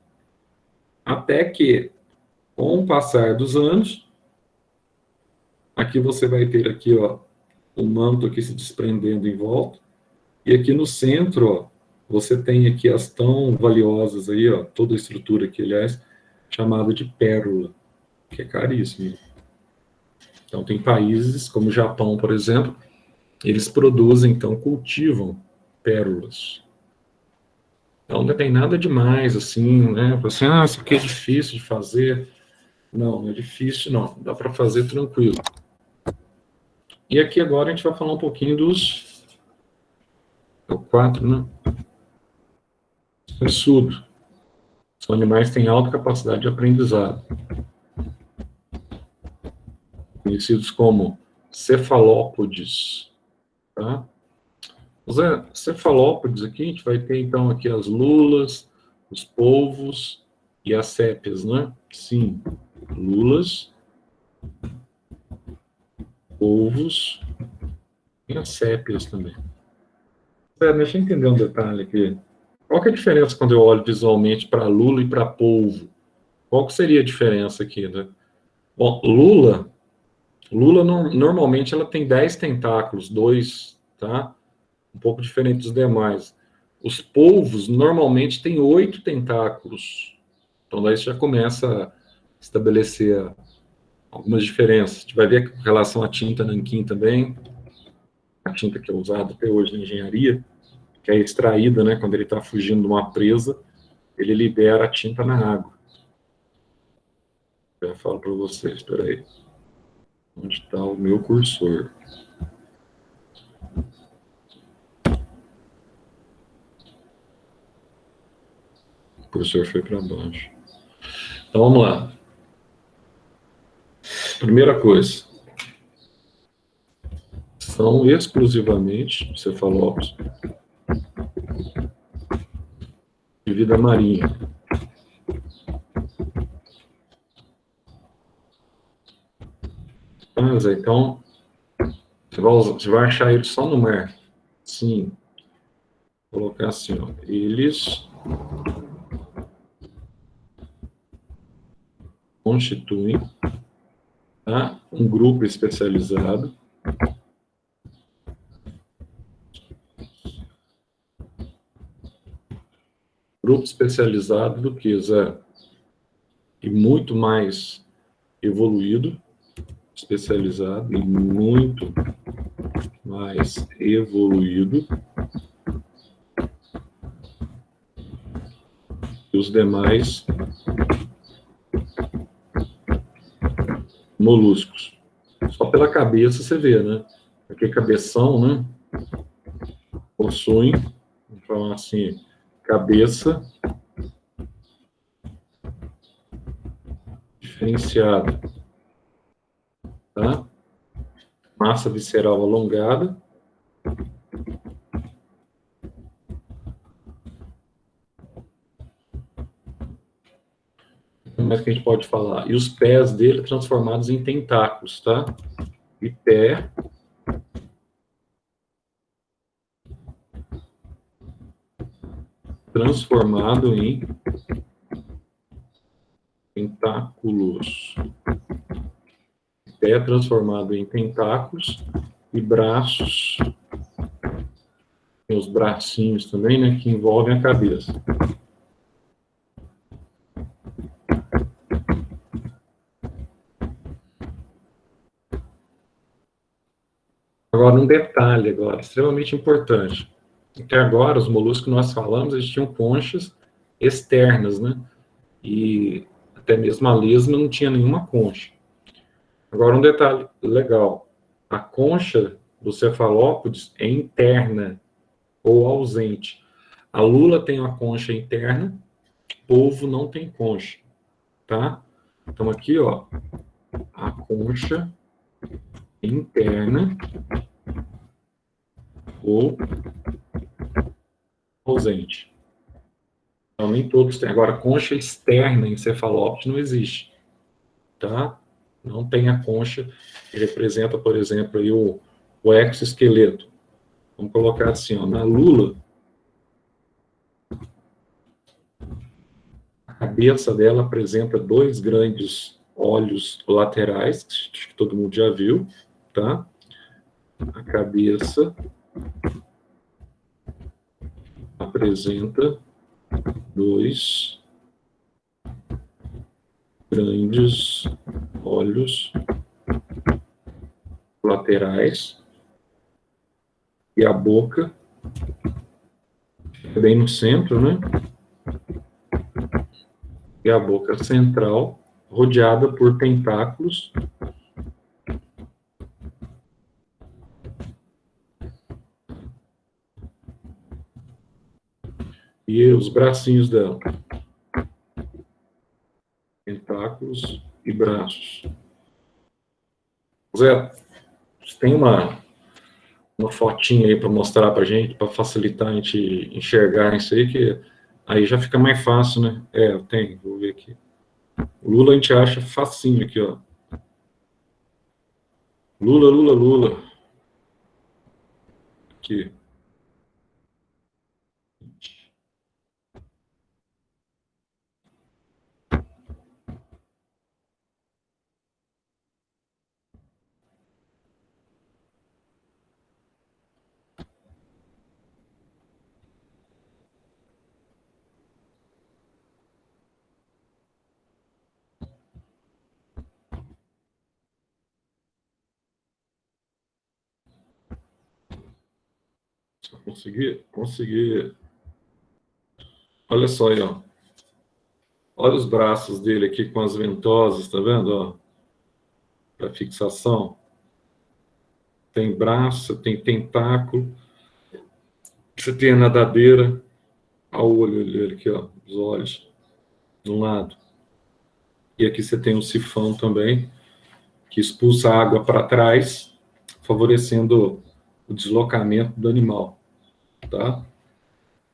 Até que, com o passar dos anos, aqui você vai ter aqui, ó, o manto aqui se desprendendo em volta. E aqui no centro, ó, você tem aqui as tão valiosas aí, ó, toda a estrutura aqui, aliás, chamada de pérola, que é caríssimo. Então, tem países como o Japão, por exemplo, eles produzem, então, cultivam pérolas. Então, não tem nada demais, assim, né? Assim, isso aqui é difícil de fazer. Não, não é difícil, não. Dá para fazer tranquilo. E aqui agora a gente vai falar um pouquinho dos... É o 4, né? Estudo. São animais que têm alta capacidade de aprendizado. Conhecidos como cefalópodes, tá? Os cefalópodes aqui, a gente vai ter, então, aqui as lulas, os polvos e as sépias, né? Sim, lulas, polvos e as sépias também. Deixa eu entender um detalhe aqui. Qual que é a diferença quando eu olho visualmente para lula e para polvo? Qual que seria a diferença aqui, né? Bom, lula normalmente ela tem 10 tentáculos, 2, tá? Um pouco diferente dos demais. Os polvos normalmente têm 8 tentáculos. Então daí você já começa a estabelecer algumas diferenças. A gente vai ver com relação à tinta nanquim também, a tinta que é usada até hoje na engenharia, que é extraída, né, quando ele está fugindo de uma presa, ele libera a tinta na água. Eu falo para vocês, espera aí. Onde está o meu cursor? O cursor foi para baixo. Então vamos lá. Primeira coisa. São exclusivamente cefalópodes de vida marinha. Mas, então, você vai achar eles só no mar. Sim. Vou colocar assim, ó. Eles constituem, tá, um grupo especializado do que, Zé? E muito mais evoluído, especializado e muito mais evoluído que os demais moluscos. Só pela cabeça você vê, né? Porque cabeção, né? Possuem, vamos falar assim, cabeça diferenciada, tá? Massa visceral alongada, mais que a gente pode falar? E os pés dele transformados em tentáculos, tá? E pé transformado em tentáculos. Pé transformado em tentáculos e braços. Tem os bracinhos também, né, que envolvem a cabeça. Agora, um detalhe agora, extremamente importante. Até agora, os moluscos que nós falamos, eles tinham conchas externas, né? E até mesmo a lesma não tinha nenhuma concha. Agora, um detalhe legal. A concha dos cefalópodes é interna ou ausente. A lula tem uma concha interna, polvo não tem concha, tá? Então, aqui, ó, a concha interna ou ausente. Então, nem todos têm. Agora, concha externa em cefalópodes não existe, tá? Não tem a concha que representa, por exemplo, aí o exoesqueleto. Vamos colocar assim, ó, na lula, a cabeça dela apresenta dois grandes olhos laterais, que todo mundo já viu, tá? A cabeça apresenta dois grandes olhos laterais e a boca é bem no centro, né? E a boca central rodeada por tentáculos e os bracinhos dela. Tentáculos e braços. Zé, você tem uma fotinha aí para mostrar para a gente, para facilitar a gente enxergar isso aí, que aí já fica mais fácil, né? É, eu tenho, vou ver aqui. O Lula a gente acha facinho aqui, ó. Lula, Lula, Lula. Aqui. Só conseguir. Olha só aí, ó. Olha os braços dele aqui com as ventosas, tá vendo, ó? Para fixação. Tem braço, tem tentáculo. Você tem a nadadeira. Olha o olho dele aqui, ó. Os olhos. De um lado. E aqui você tem um sifão também, que expulsa a água para trás, favorecendo o deslocamento do animal, tá?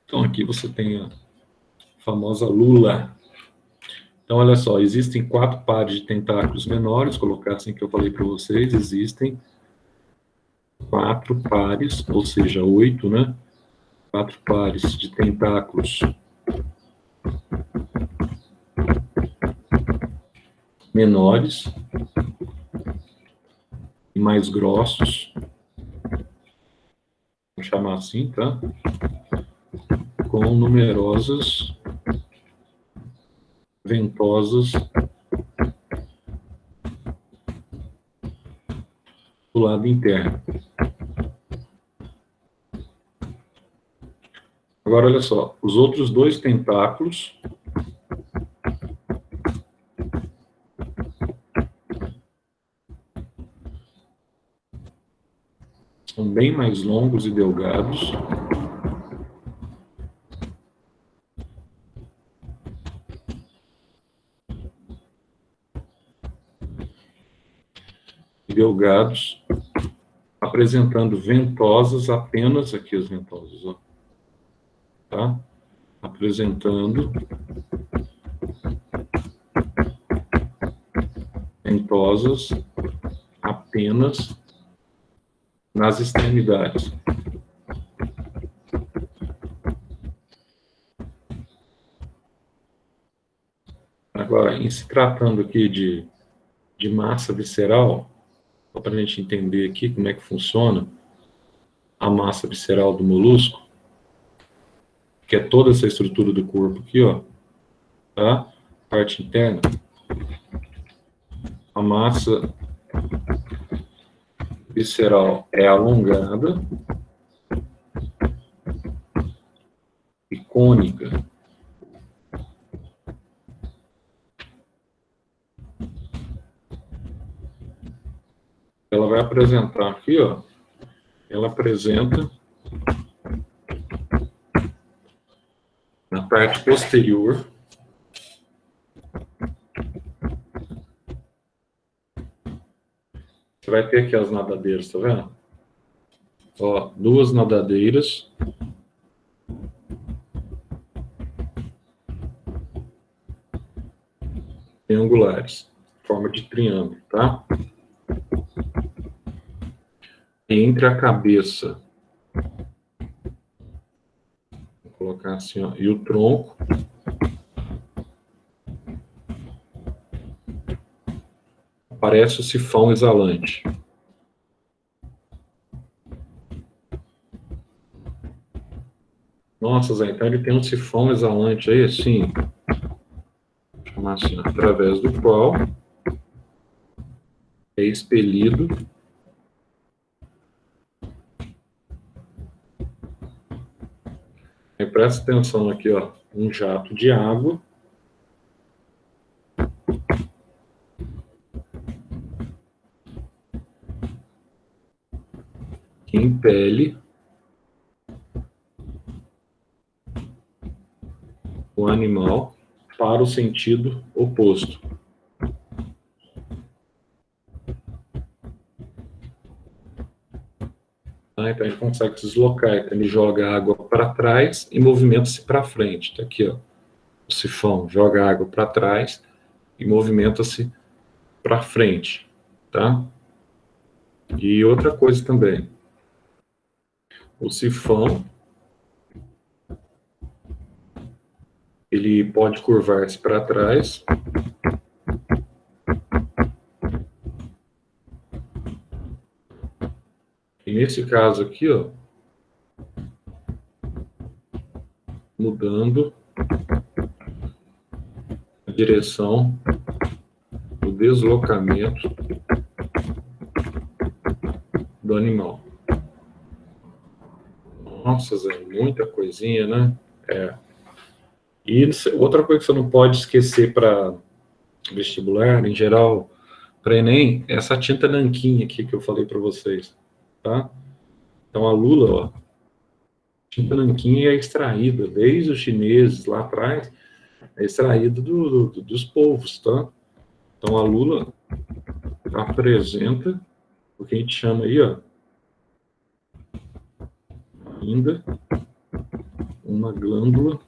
Então aqui você tem a famosa lula. Então olha só, existem 4 pares de tentáculos menores, colocar assim que eu falei para vocês, existem 4 pares, ou seja, 8, né? 4 pares de tentáculos menores e mais grossos, vou chamar assim, tá? Com numerosas ventosas do lado interno. Agora, olha só, os outros 2 tentáculos são bem mais longos e delgados. Delgados, apresentando ventosas apenas, aqui as ventosas, ó, tá? Apresentando ventosas apenas nas extremidades. Agora, em se tratando aqui de massa visceral, só para a gente entender aqui como é que funciona a massa visceral do molusco, que é toda essa estrutura do corpo aqui, ó, tá? Parte interna. A massa visceral é alongada e cônica. Ela vai apresentar aqui, ó, ela apresenta na parte posterior você vai ter aqui as nadadeiras, tá vendo? Ó, duas nadadeiras triangulares, forma de triângulo, tá? Entre a cabeça, vou colocar assim, ó, e o tronco, aparece o sifão exalante. Nossa, Zé, então ele tem um sifão exalante aí, assim, chamar assim, através do qual é expelido e presta atenção aqui, ó, um jato de água que impele o animal para o sentido oposto. Tá? Então ele consegue se deslocar, então ele joga a água para trás e movimenta-se para frente. Tá aqui, ó, o sifão joga a água para trás e movimenta-se para frente, tá? E outra coisa também, o sifão ele pode curvar-se para trás e nesse caso aqui, ó, mudando a direção do deslocamento do animal. Nossa, Zé, muita coisinha, né? É. E outra coisa que você não pode esquecer para vestibular, em geral, para Enem, é essa tinta nanquim aqui que eu falei para vocês, tá? Então a lula, ó, tinta nanquim é extraída desde os chineses lá atrás, é extraída dos povos, tá? Então a lula apresenta o que a gente chama aí, ó, ainda uma glândula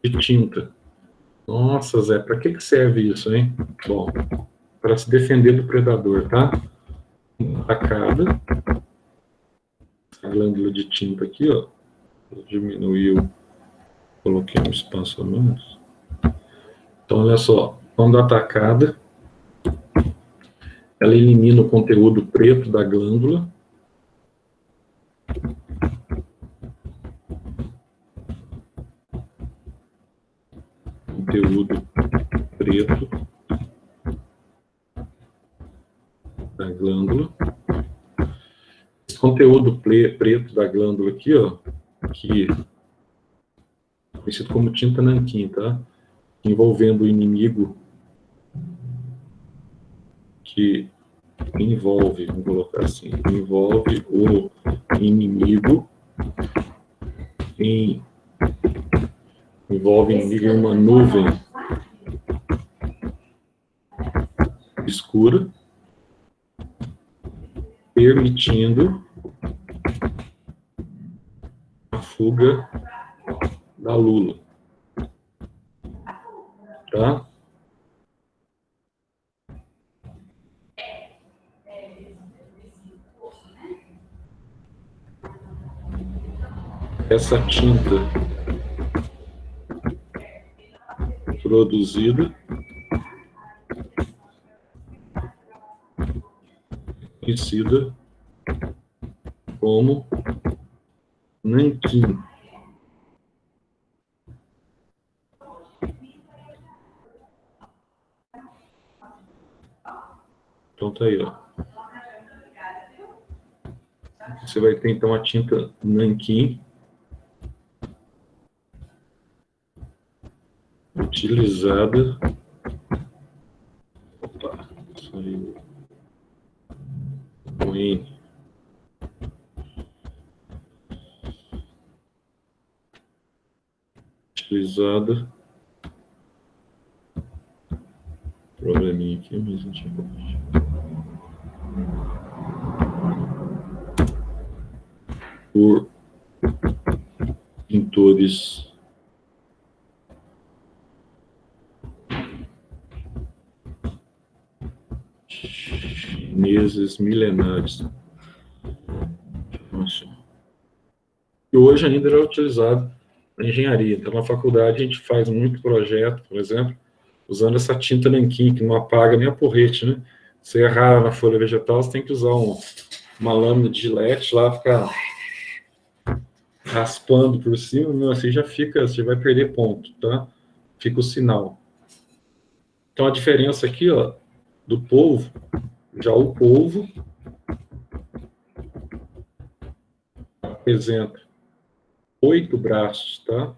de tinta. Nossa, Zé, para que serve isso, hein? Bom, para se defender do predador, tá? Atacada. A glândula de tinta aqui, ó, diminuiu, coloquei um espaço a menos. Então, olha só, quando atacada, ela elimina o conteúdo preto da glândula. Conteúdo preto da glândula. Esse conteúdo preto da glândula aqui, ó, que é conhecido como tinta nanquim, tá? Envolvendo o inimigo que envolve, vamos colocar assim, envolve o inimigo envolve o inimigo em uma nuvem escura, permitindo a fuga da lula, tá? Essa tinta produzida, conhecida como nanquim. Então tá aí, ó. Você vai ter então a tinta nanquim utilizada. Opa, saiu o N. Utilizada. Probleminha aqui, mas a gente pode. Por pintores chineses milenares. Nossa. E hoje ainda é utilizado na engenharia. Então, na faculdade, a gente faz muito projeto, por exemplo, usando essa tinta nanquim, que não apaga nem a porrete, né? Se errar na folha vegetal, você tem que usar uma lâmina de gilete lá, ficar raspando por cima, não, assim já fica, você vai perder ponto, tá? Fica o sinal. Então, a diferença aqui, ó, do polvo, já o polvo apresenta 8 braços, tá?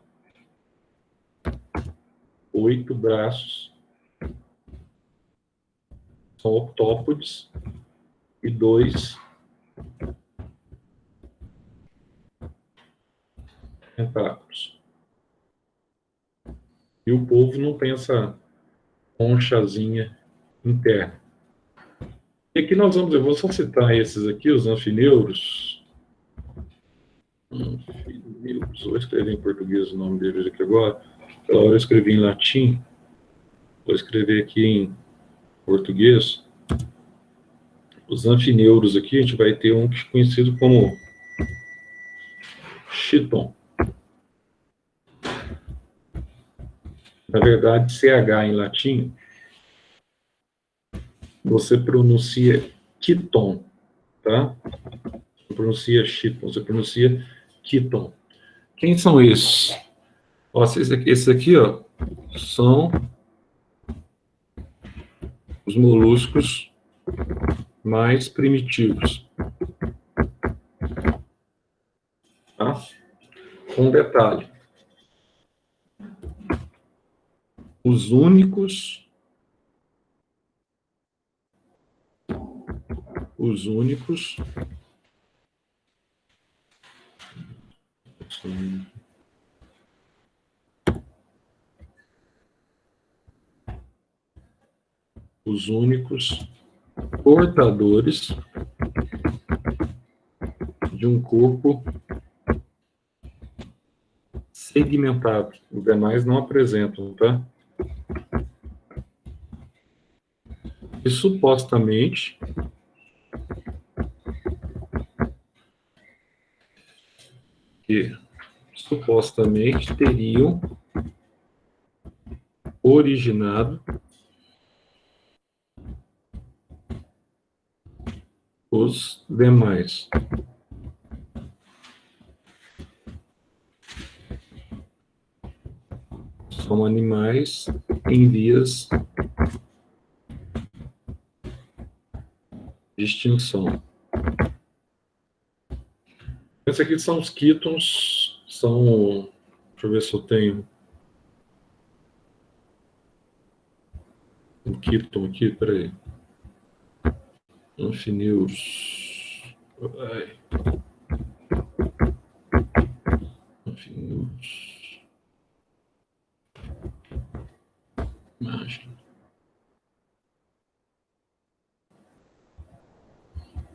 8 braços são octópodes e 2 tentáculos. E o polvo não tem essa conchazinha interna. E aqui nós vamos, eu vou só citar esses aqui, os anfineuros. Anfineuros, vou escrever em português o nome deles aqui agora. Pela hora eu escrevi em latim, vou escrever aqui em português. Os anfineuros aqui, a gente vai ter um conhecido como chiton. Na verdade, CH em latim, você pronuncia quiton, tá? Não pronuncia chiton, você pronuncia quiton. Quem são esses? Ó, esses aqui, ó, são os moluscos mais primitivos. Tá? Um detalhe. Os únicos portadores de um corpo segmentado. Os demais não apresentam, tá? E supostamente teriam originado os demais. São animais em vias de extinção. Esses aqui são os quítons, são... Deixa eu ver se eu tenho um quíton aqui, peraí. Anfineuros. Anfineuros. Imagem.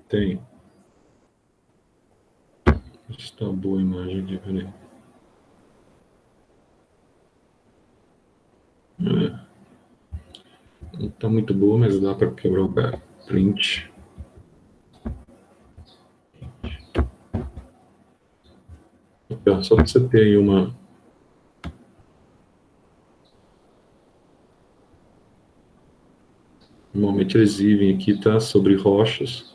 Tem. Está boa a imagem aqui, peraí. Não está muito boa, mas dá para quebrar o print. Só para você ter aí uma Normalmente eles vivem aqui, tá? Sobre rochas.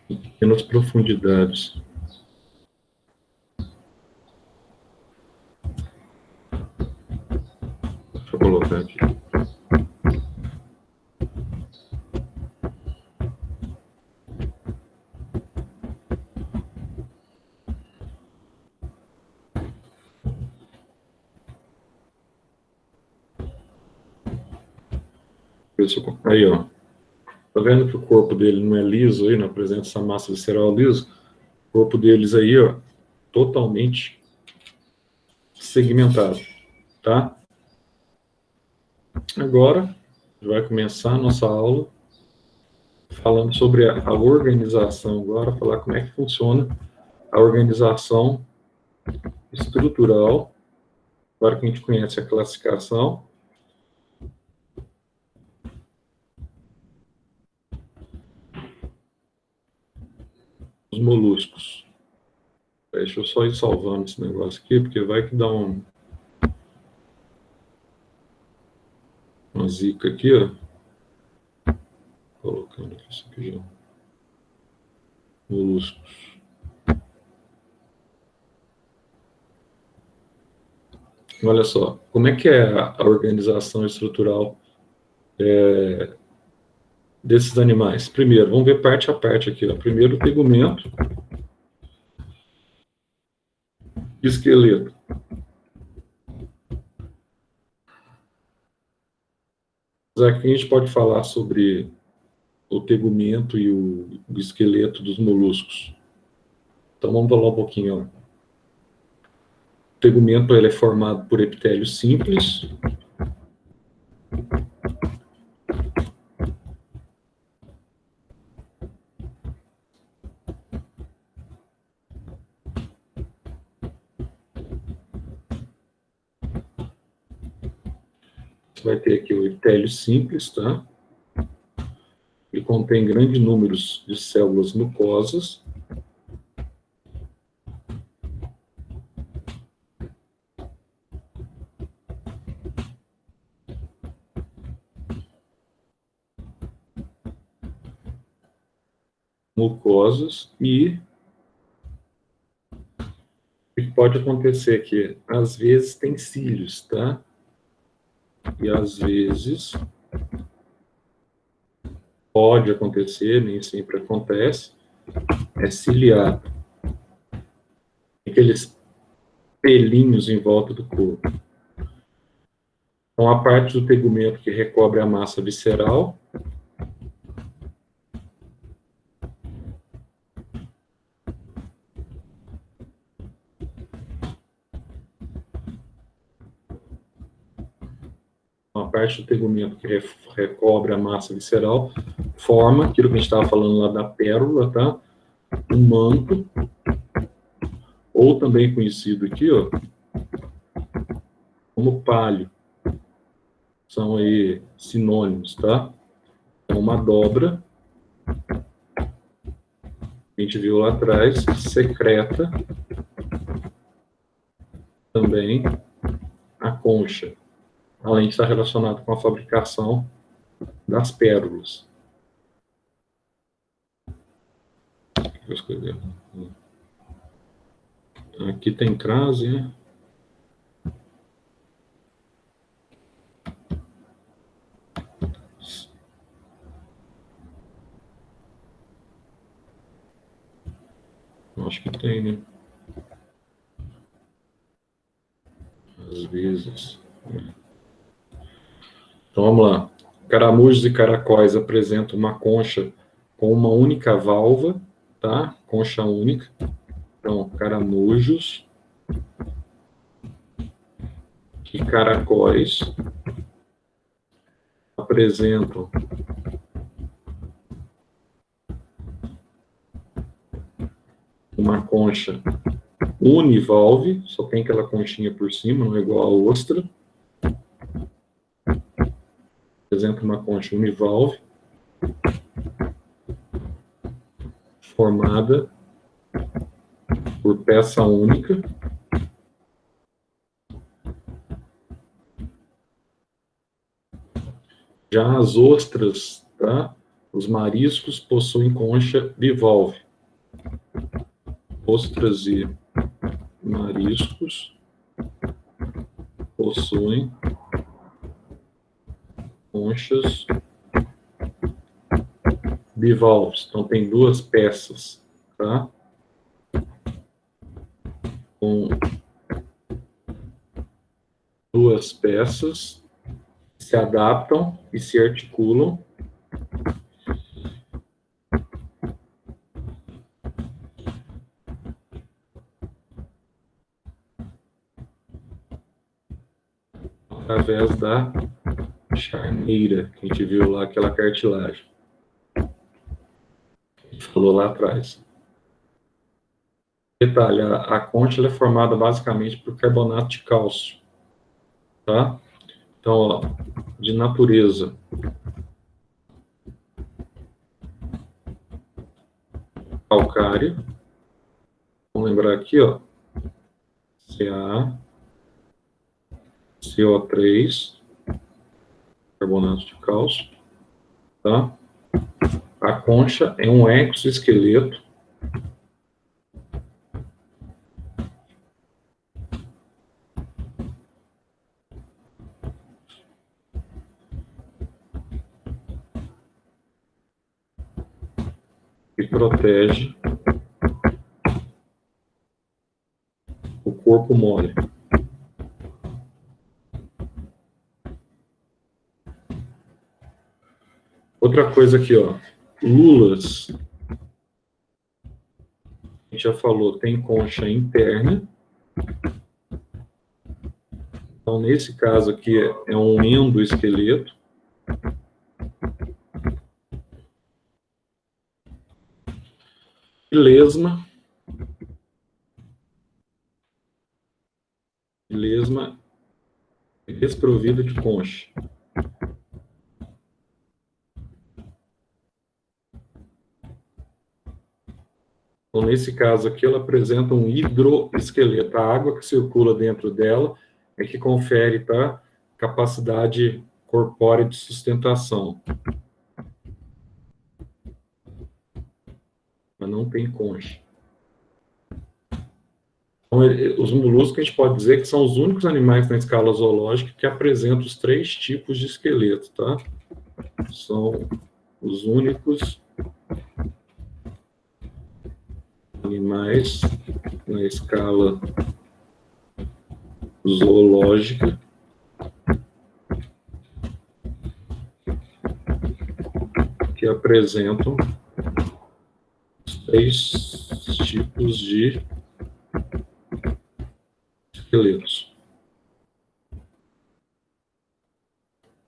Em pequenas profundidades. Deixa eu colocar aqui. Aí, ó. Tá vendo que o corpo dele não é liso aí, não apresenta essa massa visceral liso? O corpo deles aí, ó, totalmente segmentado, tá? Agora, vai começar a nossa aula falando sobre a organização agora, falar como é que funciona a organização estrutural. Agora que a gente conhece a classificação, os moluscos. Deixa eu só ir salvando esse negócio aqui, porque vai que dá uma zica aqui, ó. Colocando aqui isso aqui já. Moluscos. Olha só, como é que é a organização estrutural desses animais? Primeiro, vamos ver parte a parte aqui, ó. Primeiro, o tegumento, esqueleto. Aqui a gente pode falar sobre o tegumento e o esqueleto dos moluscos. Então vamos falar um pouquinho. Ó. O tegumento ele é formado por epitélio simples. Você vai ter aqui o epitélio simples, tá? Ele contém grandes números de células mucosas. E o que pode acontecer aqui? Às vezes tem cílios, tá? E às vezes pode acontecer, nem sempre acontece, é ciliado. Aqueles pelinhos em volta do corpo. Então, a parte do tegumento que recobre a massa visceral. A parte do tegumento que recobre a massa visceral forma aquilo que a gente estava falando lá da pérola, tá? Um manto, ou também conhecido aqui, ó, como pálio. São aí sinônimos, tá? É uma dobra, a gente viu lá atrás, secreta também a concha, além de estar relacionado com a fabricação das pérolas. Vou escrever. Aqui tem crase, né? Acho que tem, né? Às vezes. Né? Então, vamos lá. Caramujos e caracóis apresentam uma concha com uma única válvula, tá? Concha única. Então, caramujos e caracóis apresentam uma concha univalve, só tem aquela conchinha por cima, não é igual a ostra. Apresenta uma concha univalve, formada por peça única, Já as ostras, tá? Os mariscos possuem concha bivalve. Ostras e mariscos possuem conchas bivalves. Então, tem duas peças, tá? Com duas peças se adaptam e se articulam através da charneira, que a gente viu lá, aquela cartilagem. A gente falou lá atrás. Detalhe, a concha ela é formada basicamente por carbonato de cálcio, tá? Então, ó, de natureza calcário. Vamos lembrar aqui, ó, Ca, CO3, carbonato de cálcio, tá? A concha é um exoesqueleto que protege o corpo mole. Outra coisa aqui, ó, lulas, a gente já falou, tem concha interna. Então, nesse caso aqui, é um endoesqueleto. E lesma. Lesma é desprovida de concha. Então, nesse caso aqui, ela apresenta um hidroesqueleto. A água que circula dentro dela é que confere, tá, capacidade corpórea de sustentação. Mas não tem concha. Então, os moluscos, a gente pode dizer que são os únicos animais na escala zoológica que apresentam os 3 tipos de esqueleto, tá? São os únicos animais na escala zoológica que apresentam os 3 tipos de esqueletos.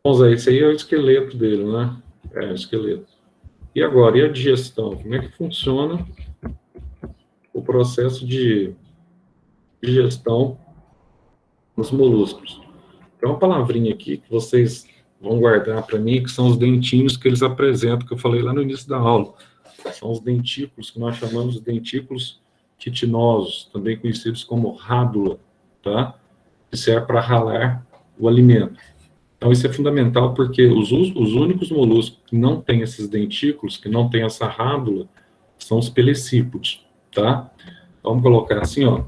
Vamos aí, esse aí é o esqueleto dele, né? É o esqueleto. E agora, e a digestão? Como é que funciona o processo de digestão nos moluscos? Tem uma palavrinha aqui que vocês vão guardar para mim, que são os dentinhos que eles apresentam, que eu falei lá no início da aula. São os dentículos, que nós chamamos de dentículos quitinosos, também conhecidos como rádula, tá? Que serve para ralar o alimento. Então, isso é fundamental, porque os únicos moluscos que não têm esses dentículos, que não têm essa rádula, são os pelecípodes, tá? Então, vamos colocar assim, ó,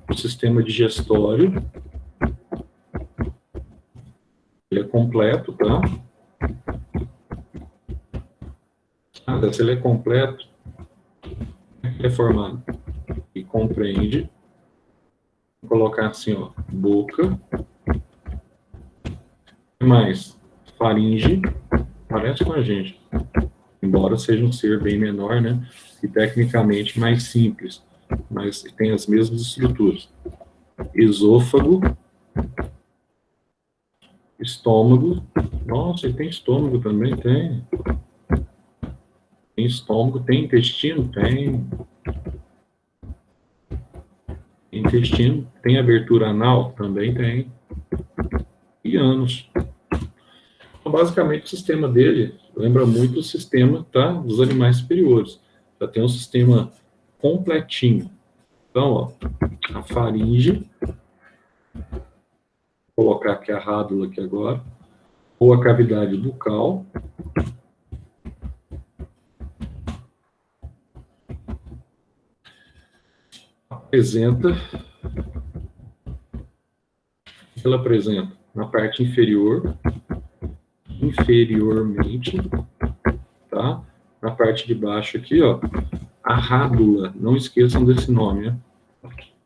o sistema digestório, ele é completo, tá? Se ele é completo, ele é formado e compreende, vou colocar assim, ó, boca, mais faringe, parece com a gente, embora seja um ser bem menor, né, e tecnicamente mais simples, mas tem as mesmas estruturas. Esôfago, estômago, nossa, ele tem estômago também? Tem. Tem estômago, tem intestino? Tem. Intestino, tem abertura anal? Também tem. E ânus. Então, basicamente, o sistema dele lembra muito o sistema, tá, dos animais superiores. Já tem um sistema completinho. Então, ó, a faringe, vou colocar aqui a rádula aqui agora. ou a cavidade bucal, ela apresenta na parte inferiormente, tá? Na parte de baixo aqui, ó, a rádula, não esqueçam desse nome, né?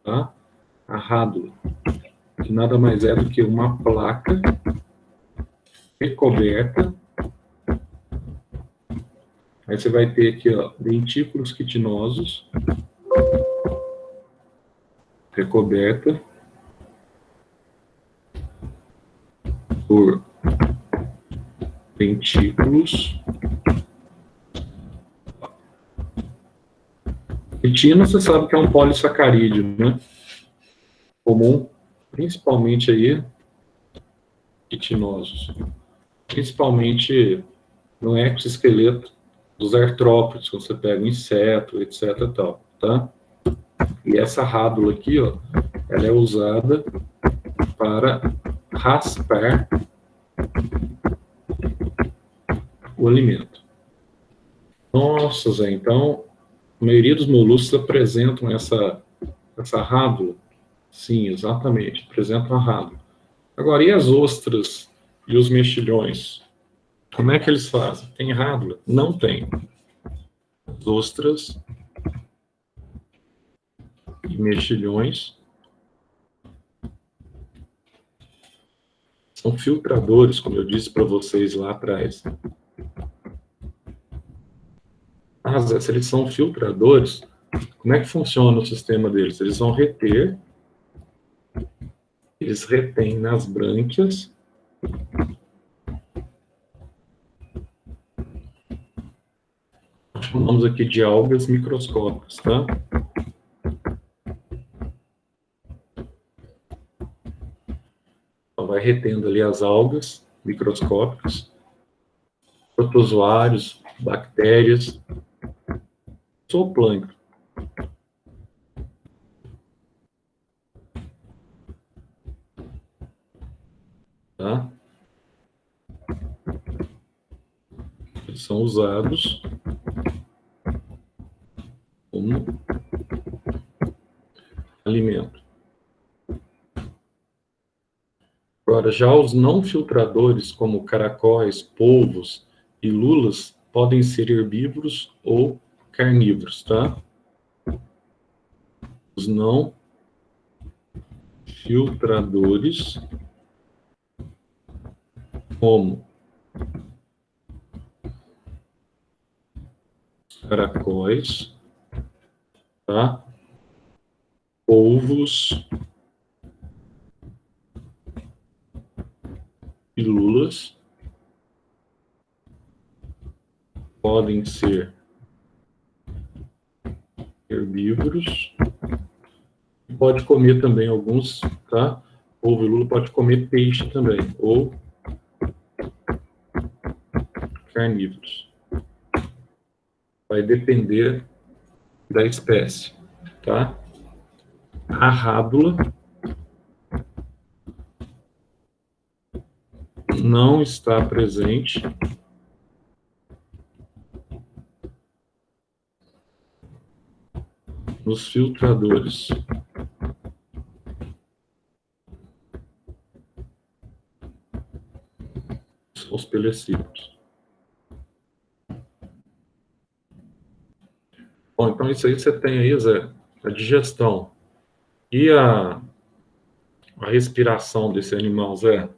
Tá? A rádula, que nada mais é do que uma placa recoberta. Aí você vai ter aqui, ó, dentículos quitinosos, recoberta por dentículos. Quitina, você sabe que é um polissacarídeo, né? Comum, principalmente aí, quitinosos. Principalmente no exoesqueleto dos artrópodes, quando você pega um inseto, etc. Tal, tá? E essa rádula aqui, ó, ela é usada para raspar o alimento. Nossa, Zé, então a maioria dos moluscos apresentam essa rádula? Sim, exatamente, apresentam a rádula. Agora, e as ostras e os mexilhões? Como é que eles fazem? Tem rádula? Não tem. As ostras e mexilhões são filtradores, como eu disse para vocês lá atrás. Se eles são filtradores, como é que funciona o sistema deles? Eles vão reter, eles retêm nas brânquias chamamos aqui de algas microscópicas, tá? Então, vai retendo ali as algas microscópicas, protozoários, bactérias, zooplâncton. Tá? Eles são usados como alimento. Agora, já os não filtradores, como caracóis, polvos e lulas, podem ser herbívoros ou carnívoros, tá? Os não filtradores, como caracóis, tá? Polvos e lulas podem ser herbívoros e pode comer também alguns, tá? Polvo e lula pode comer peixe também, ou carnívoros. Vai depender da espécie, tá? A rádula não está presente nos filtradores. Os pelecíferos. Bom, então isso aí você tem aí, Zé, a digestão. E a respiração desse animal, Zé?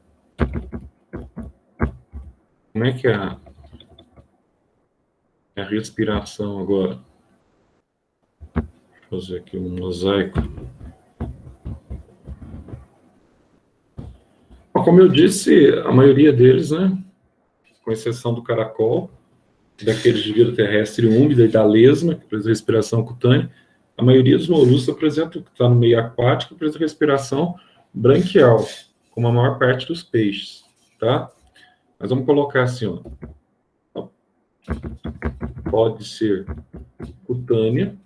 Como é que é a respiração agora? Vou fazer aqui um mosaico. Como eu disse, a maioria deles, né, com exceção do caracol, daqueles de vida terrestre úmida e da lesma, que apresenta respiração cutânea, a maioria dos moluscos apresenta, que está no meio aquático, apresenta respiração branquial, como a maior parte dos peixes, tá? Mas vamos colocar assim, ó. Pode ser cutânea,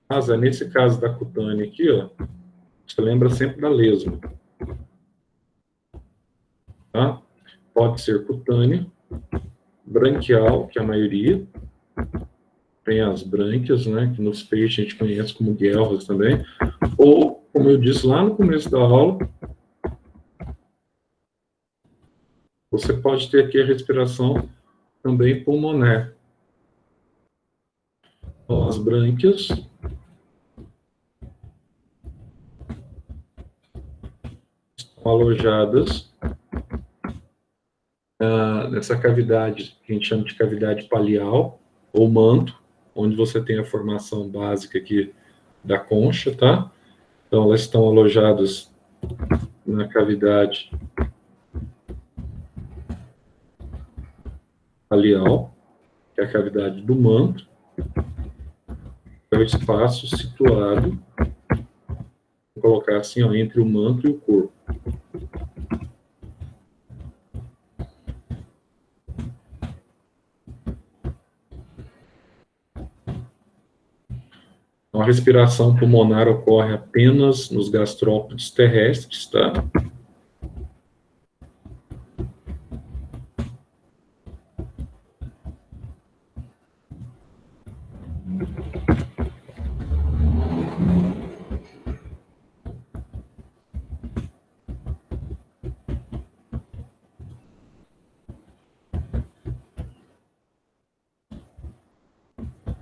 mas nesse caso da cutânea aqui, ó, você lembra sempre da lesma. tá? Pode ser cutânea, branquial, que é a maioria, tem as brânquias, né, que nos peixes a gente conhece como guelras também, ou, como eu disse lá no começo da aula, você pode ter aqui a respiração também pulmonar. Então, as brânquias estão alojadas nessa cavidade que a gente chama de cavidade palial, ou manto, onde você tem a formação básica aqui da concha, tá? Então, elas estão alojadas na cavidade palial, que é a cavidade do manto, é o espaço situado, vou colocar assim, ó, entre o manto e o corpo. Então, a respiração pulmonar ocorre apenas nos gastrópodes terrestres, tá?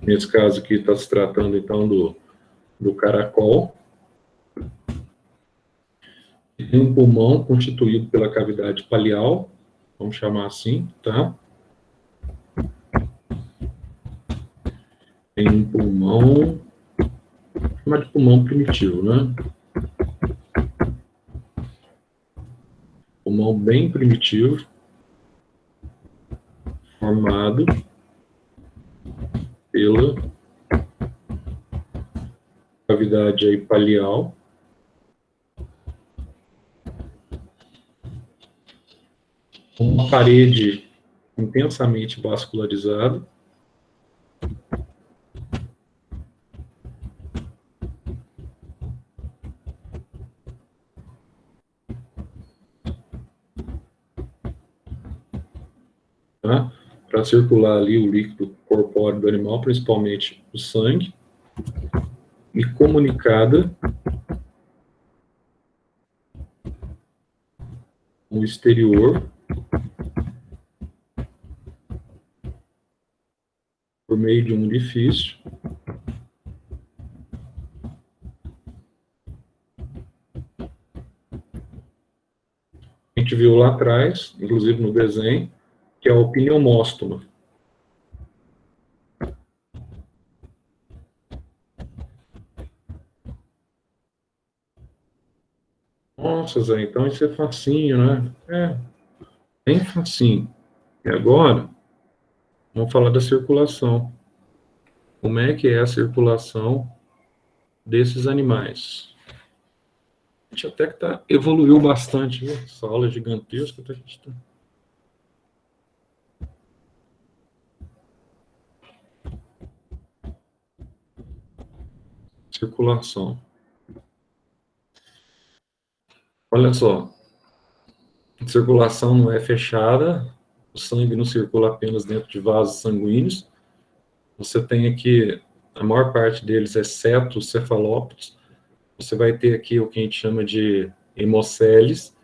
Nesse caso aqui está se tratando, então, do caracol. Tem um pulmão constituído pela cavidade palial, vamos chamar assim, tá? Tem um pulmão, chamar de pulmão primitivo, né? Pulmão bem primitivo, formado pela cavidade aí palial, uma parede intensamente vascularizada, tá? Para circular ali o líquido corpóreo do animal, principalmente o sangue, e comunicada com o exterior por meio de um orifício a gente viu lá atrás, inclusive no desenho, que é o pneumóstoma. Nossa, Zé, então isso é facinho, né? É, bem facinho. E agora, vamos falar da circulação. Como é que é a circulação desses animais? A gente até que evoluiu bastante, viu? Essa aula é gigantesca, até que a gente tá... Circulação. Olha só, a circulação não é fechada, o sangue não circula apenas dentro de vasos sanguíneos. Você tem aqui, a maior parte deles é cefalópodes. Você vai ter aqui o que a gente chama de hemocélies,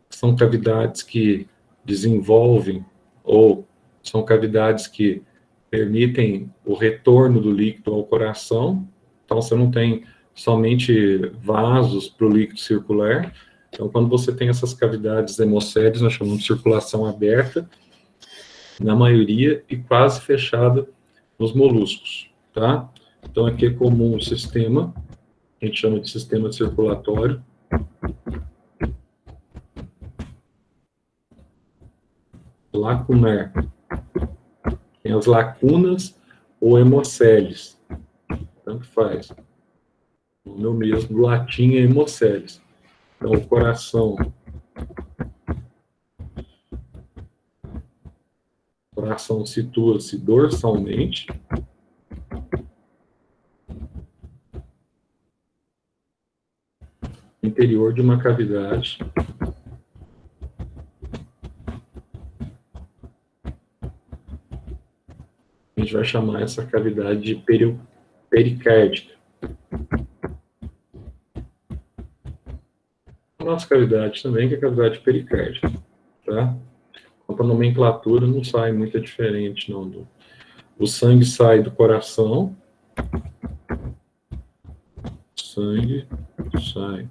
que são cavidades que desenvolvem, ou são cavidades que permitem o retorno do líquido ao coração. Então, você não tem somente vasos para o líquido circular. Então, quando você tem essas cavidades hemocélies, nós chamamos de circulação aberta, na maioria, e quase fechada nos moluscos, tá? Então, aqui é comum o sistema, a gente chama de sistema circulatório, lacunar. Tem as lacunas ou hemocélies, tanto faz. O meu mesmo, do latim, é hemocélies. Então, o coração situa-se dorsalmente, no interior de uma cavidade a gente vai chamar essa cavidade de pericárdica. A nossa cavidade também, que é a cavidade pericárdica, tá? Quanto à nomenclatura, não sai muito diferente, não. O sangue sai do coração, sangue sai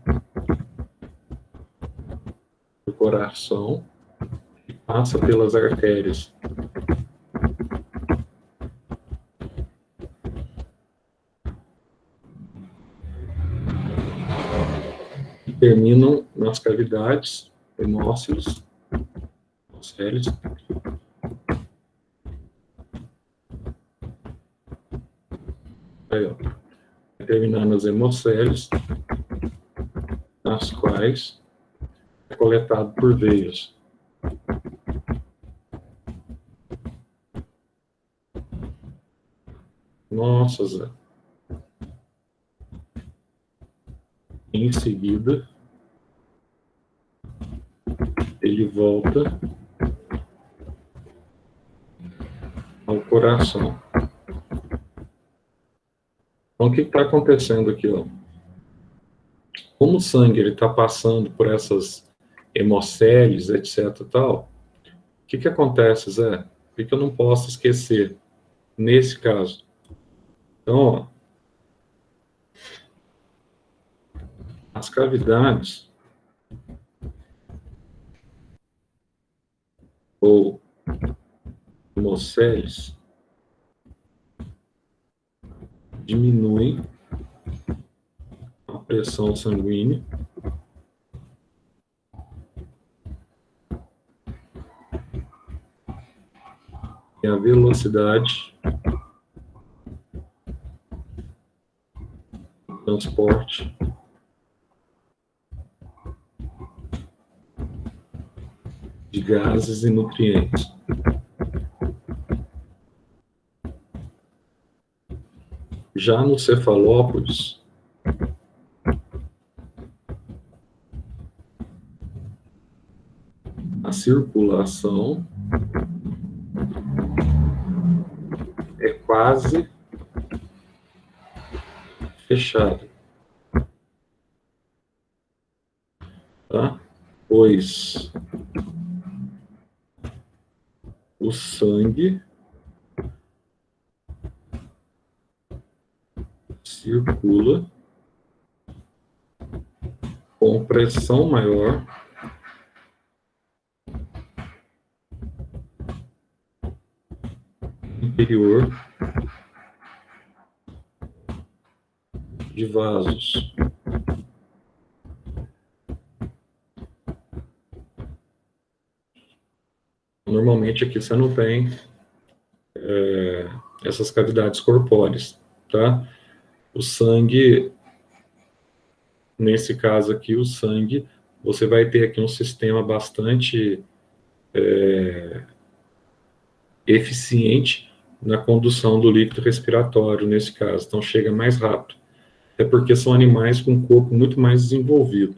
do coração e passa pelas artérias. E terminam nas cavidades hemócilos, aí, ó. Vai terminar nas hemocélios, nas quais é coletado por veias. Nossa, Zé. Em seguida, ele volta ao coração. Então, o que está acontecendo aqui, ó? Como o sangue está passando por essas hemocélios, etc. tal, o que acontece, Zé? O que eu não posso esquecer nesse caso? Então, ó, as cavidades ou hemocélios diminuem a pressão sanguínea e a velocidade do transporte de gases e nutrientes. Já nos cefalópodes, a circulação é quase fechada, tá? Pois o sangue circula com pressão maior interior de vasos. Normalmente aqui você não tem essas cavidades corpóreas, tá? O sangue, nesse caso aqui, o sangue, você vai ter aqui um sistema bastante eficiente na condução do líquido respiratório, nesse caso. Então, chega mais rápido. É porque são animais com um corpo muito mais desenvolvido.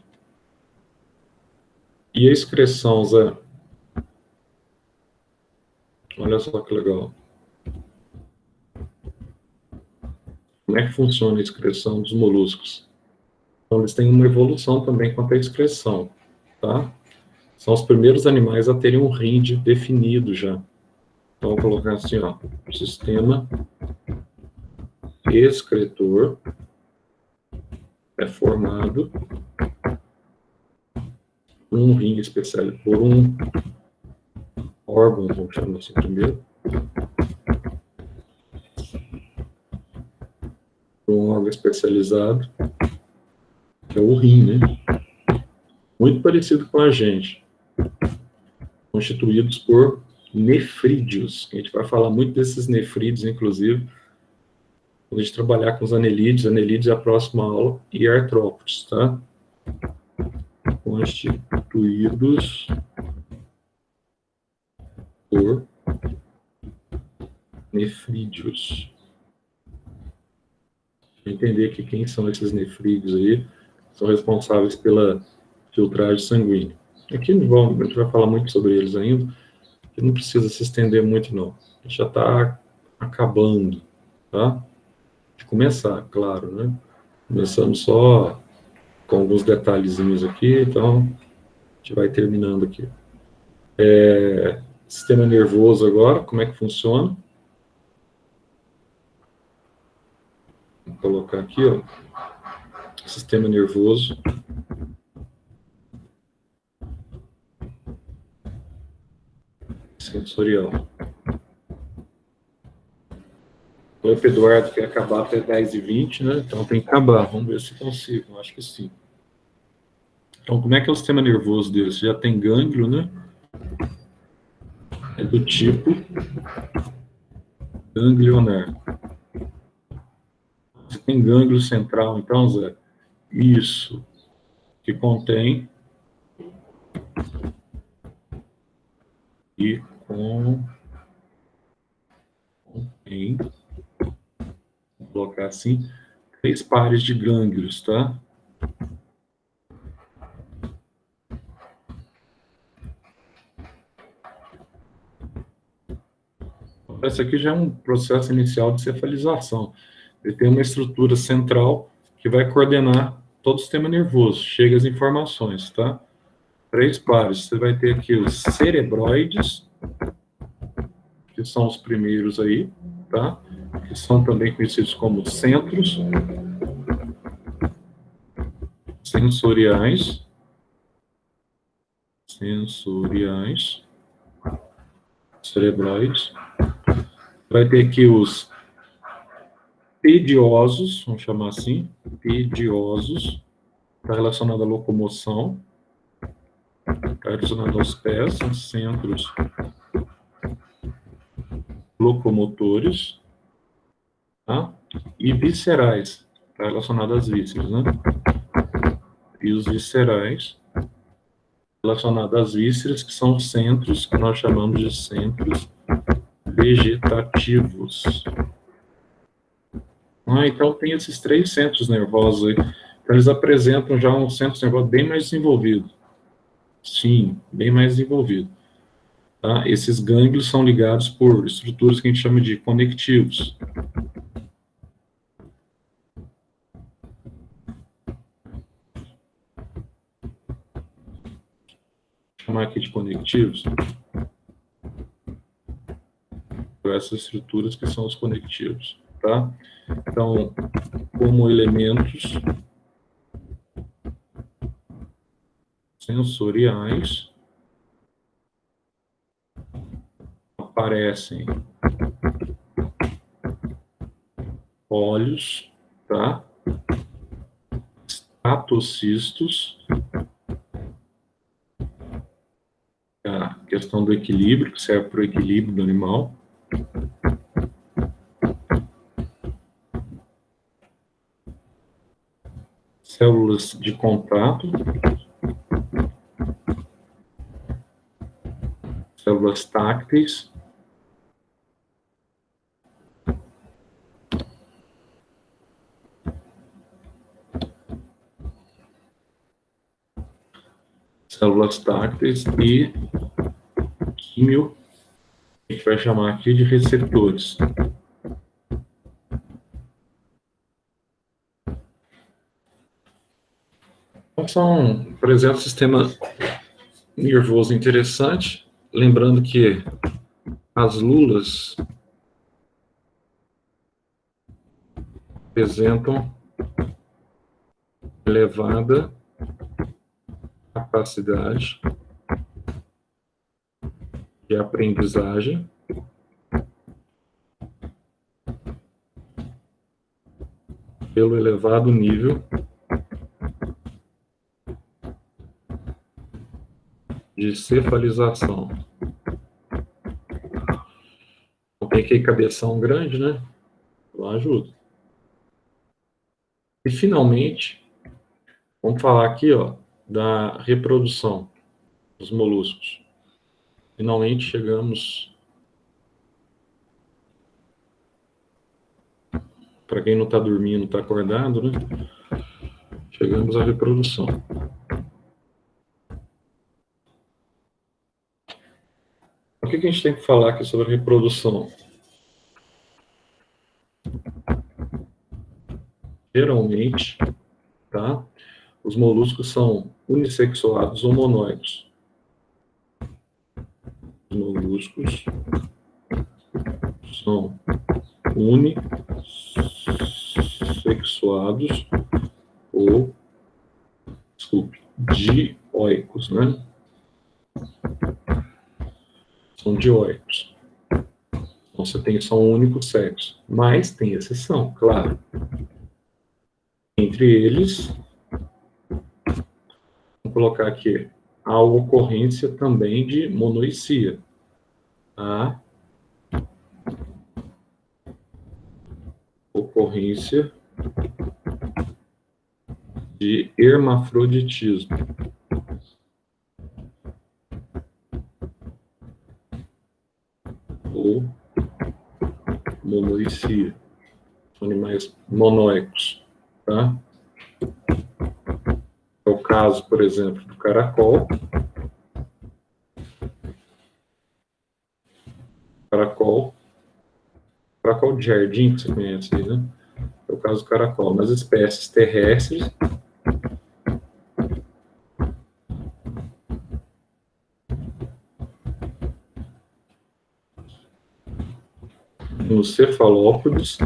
E a excreção, Zé? Olha só que legal. Como é que funciona a excreção dos moluscos? Então, eles têm uma evolução também quanto à excreção, tá? São os primeiros animais a terem um rim definido já. Então, vou colocar assim, ó, sistema excretor é formado por um rim especial, por um órgão, vamos chamar assim primeiro, por um órgão especializado, que é o rim, né? Muito parecido com a gente, constituídos por nefrídeos. A gente vai falar muito desses nefrídeos, inclusive, quando a gente trabalhar com os anelídeos é a próxima aula, e artrópodes, tá? Constituídos por nefrídeos. Entender que quem são esses nefrídeos aí, são responsáveis pela filtragem sanguínea. Aqui não a gente vai falar muito sobre eles ainda, que não precisa se estender muito, não. A gente já está acabando, tá? De começar, claro, né? Começamos só com alguns detalhezinhos aqui, então a gente vai terminando aqui. Sistema nervoso agora, como é que funciona? Vou colocar aqui, ó, sistema nervoso. Sensorial. O Eduardo quer acabar até 10h20, né? Então tem que acabar. Vamos ver se consigo. Acho que sim. Então, como é que é o sistema nervoso dele? Você já tem gânglio, né? É do tipo ganglionar. Você tem gânglio central, então, Zé? Isso. Que contém e contém, vou colocar assim, 3 pares de gânglios, tá? Esse aqui já é um processo inicial de cefalização. Ele tem uma estrutura central que vai coordenar todo o sistema nervoso. Chega as informações, tá? 3 pares. Você vai ter aqui os cerebroides, que são os primeiros aí, tá? Que são também conhecidos como centros sensoriais. Cerebroides. Vai ter aqui os pediosos, vamos chamar assim, pediosos, está relacionado à locomoção, está relacionado aos pés, são centros locomotores, tá? E viscerais, está relacionado às vísceras, né? E os viscerais, relacionados às vísceras, que são centros que nós chamamos de centros vegetativos. Então tem esses 3 centros nervosos aí. Então, eles apresentam já um centro nervoso bem mais desenvolvido. Sim, bem mais desenvolvido. Tá? Esses gânglios são ligados por estruturas que a gente chama de conectivos. Vou chamar aqui de conectivos. Essas estruturas que são os conectivos. Tá? Então, como elementos sensoriais, aparecem olhos, tá? Estatocistos, a questão do equilíbrio, que serve para o equilíbrio do animal. Células de contato, células tácteis, e químio, a gente vai chamar aqui de receptores. Então, são, por exemplo, sistema nervoso interessante, lembrando que as lulas apresentam elevada capacidade de aprendizagem pelo elevado nível de cefalização. Então, tem que cabeção grande, né? Então, ajuda. E, finalmente, vamos falar aqui, ó, da reprodução dos moluscos. Finalmente chegamos, para quem não está dormindo, está acordado, né? Chegamos à reprodução. O que a gente tem que falar aqui sobre a reprodução? geralmente, tá? Os moluscos são unissexuados ou monóicos. Os moluscos são unissexuados ou, desculpe, dioicos, né? São dioicos. Então, você tem só um único sexo. Mas tem exceção, claro. Entre eles, vou colocar aqui, a ocorrência também de monoicia. A ocorrência de hermafroditismo. Ou monoicia. São animais monóicos, tá? É o caso, por exemplo, do caracol. Caracol de jardim, que você conhece aí, né? É o caso do caracol. Nas espécies terrestres, nos cefalópodes,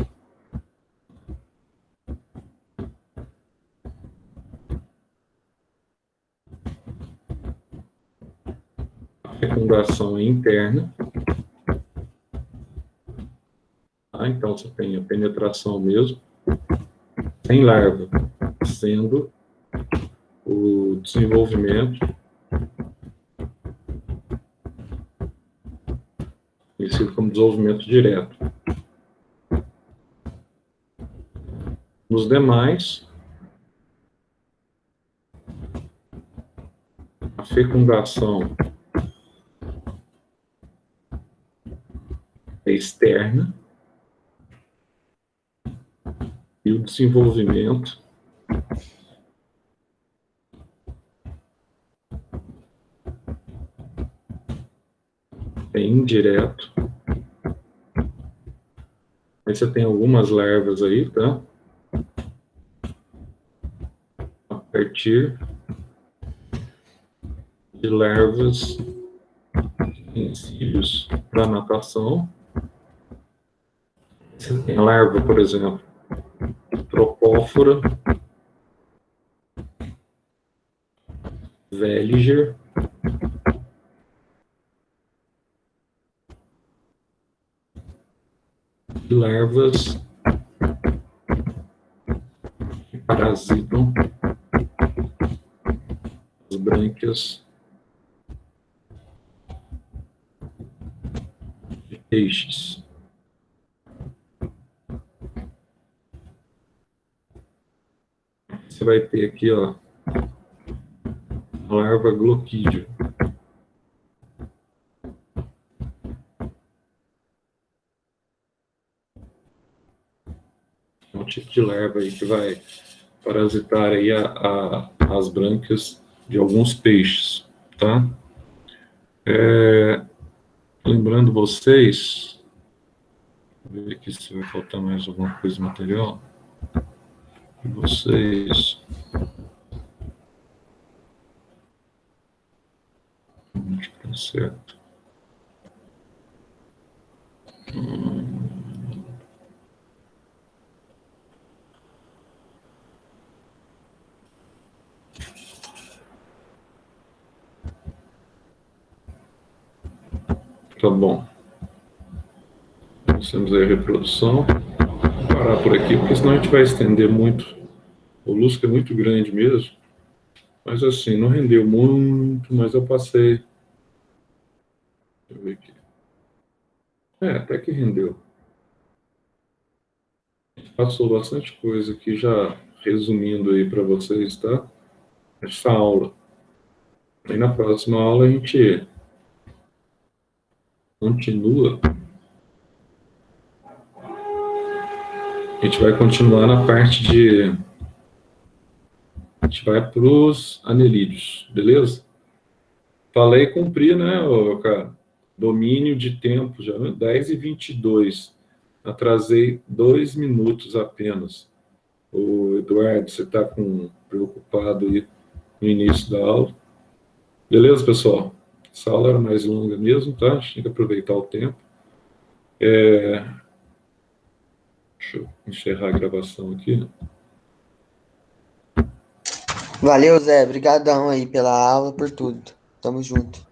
a fecundação é interna. Então, você tem a penetração mesmo, sem larva, sendo o desenvolvimento conhecido como desenvolvimento direto. Nos demais, a fecundação é externa e o desenvolvimento é indireto. Aí você tem algumas larvas aí, tá? A partir de larvas em cílios para natação. Você tem a larva, por exemplo, Tropófora, Veliger, e larvas que parasitam as brânquias de peixes. Você vai ter aqui, ó, a larva gloquídeo. É um tipo de larva aí que vai parasitar aí as brânquias de alguns peixes, tá? Lembrando vocês, vou ver aqui se vai faltar mais alguma coisa material. Vocês tá certo. Tá bom. Temos aí a reprodução. Vou parar por aqui, porque senão a gente vai estender muito. O molusco é muito grande mesmo. Mas assim, não rendeu muito, mas eu passei. Deixa eu ver aqui. Até que rendeu. Passou bastante coisa aqui, já resumindo aí para vocês, tá? Essa aula. Aí na próxima aula a gente continua. A gente vai continuar na parte de... A gente vai para os anelídeos, beleza? Falei e cumpri, né, cara? Domínio de tempo, já 10h22. Atrasei 2 minutos apenas. O Eduardo, você está preocupado aí no início da aula. Beleza, pessoal? Essa aula era mais longa mesmo, tá? A gente tem que aproveitar o tempo. Deixa eu encerrar a gravação aqui. Valeu, Zé. Obrigadão aí pela aula, por tudo. Tamo junto.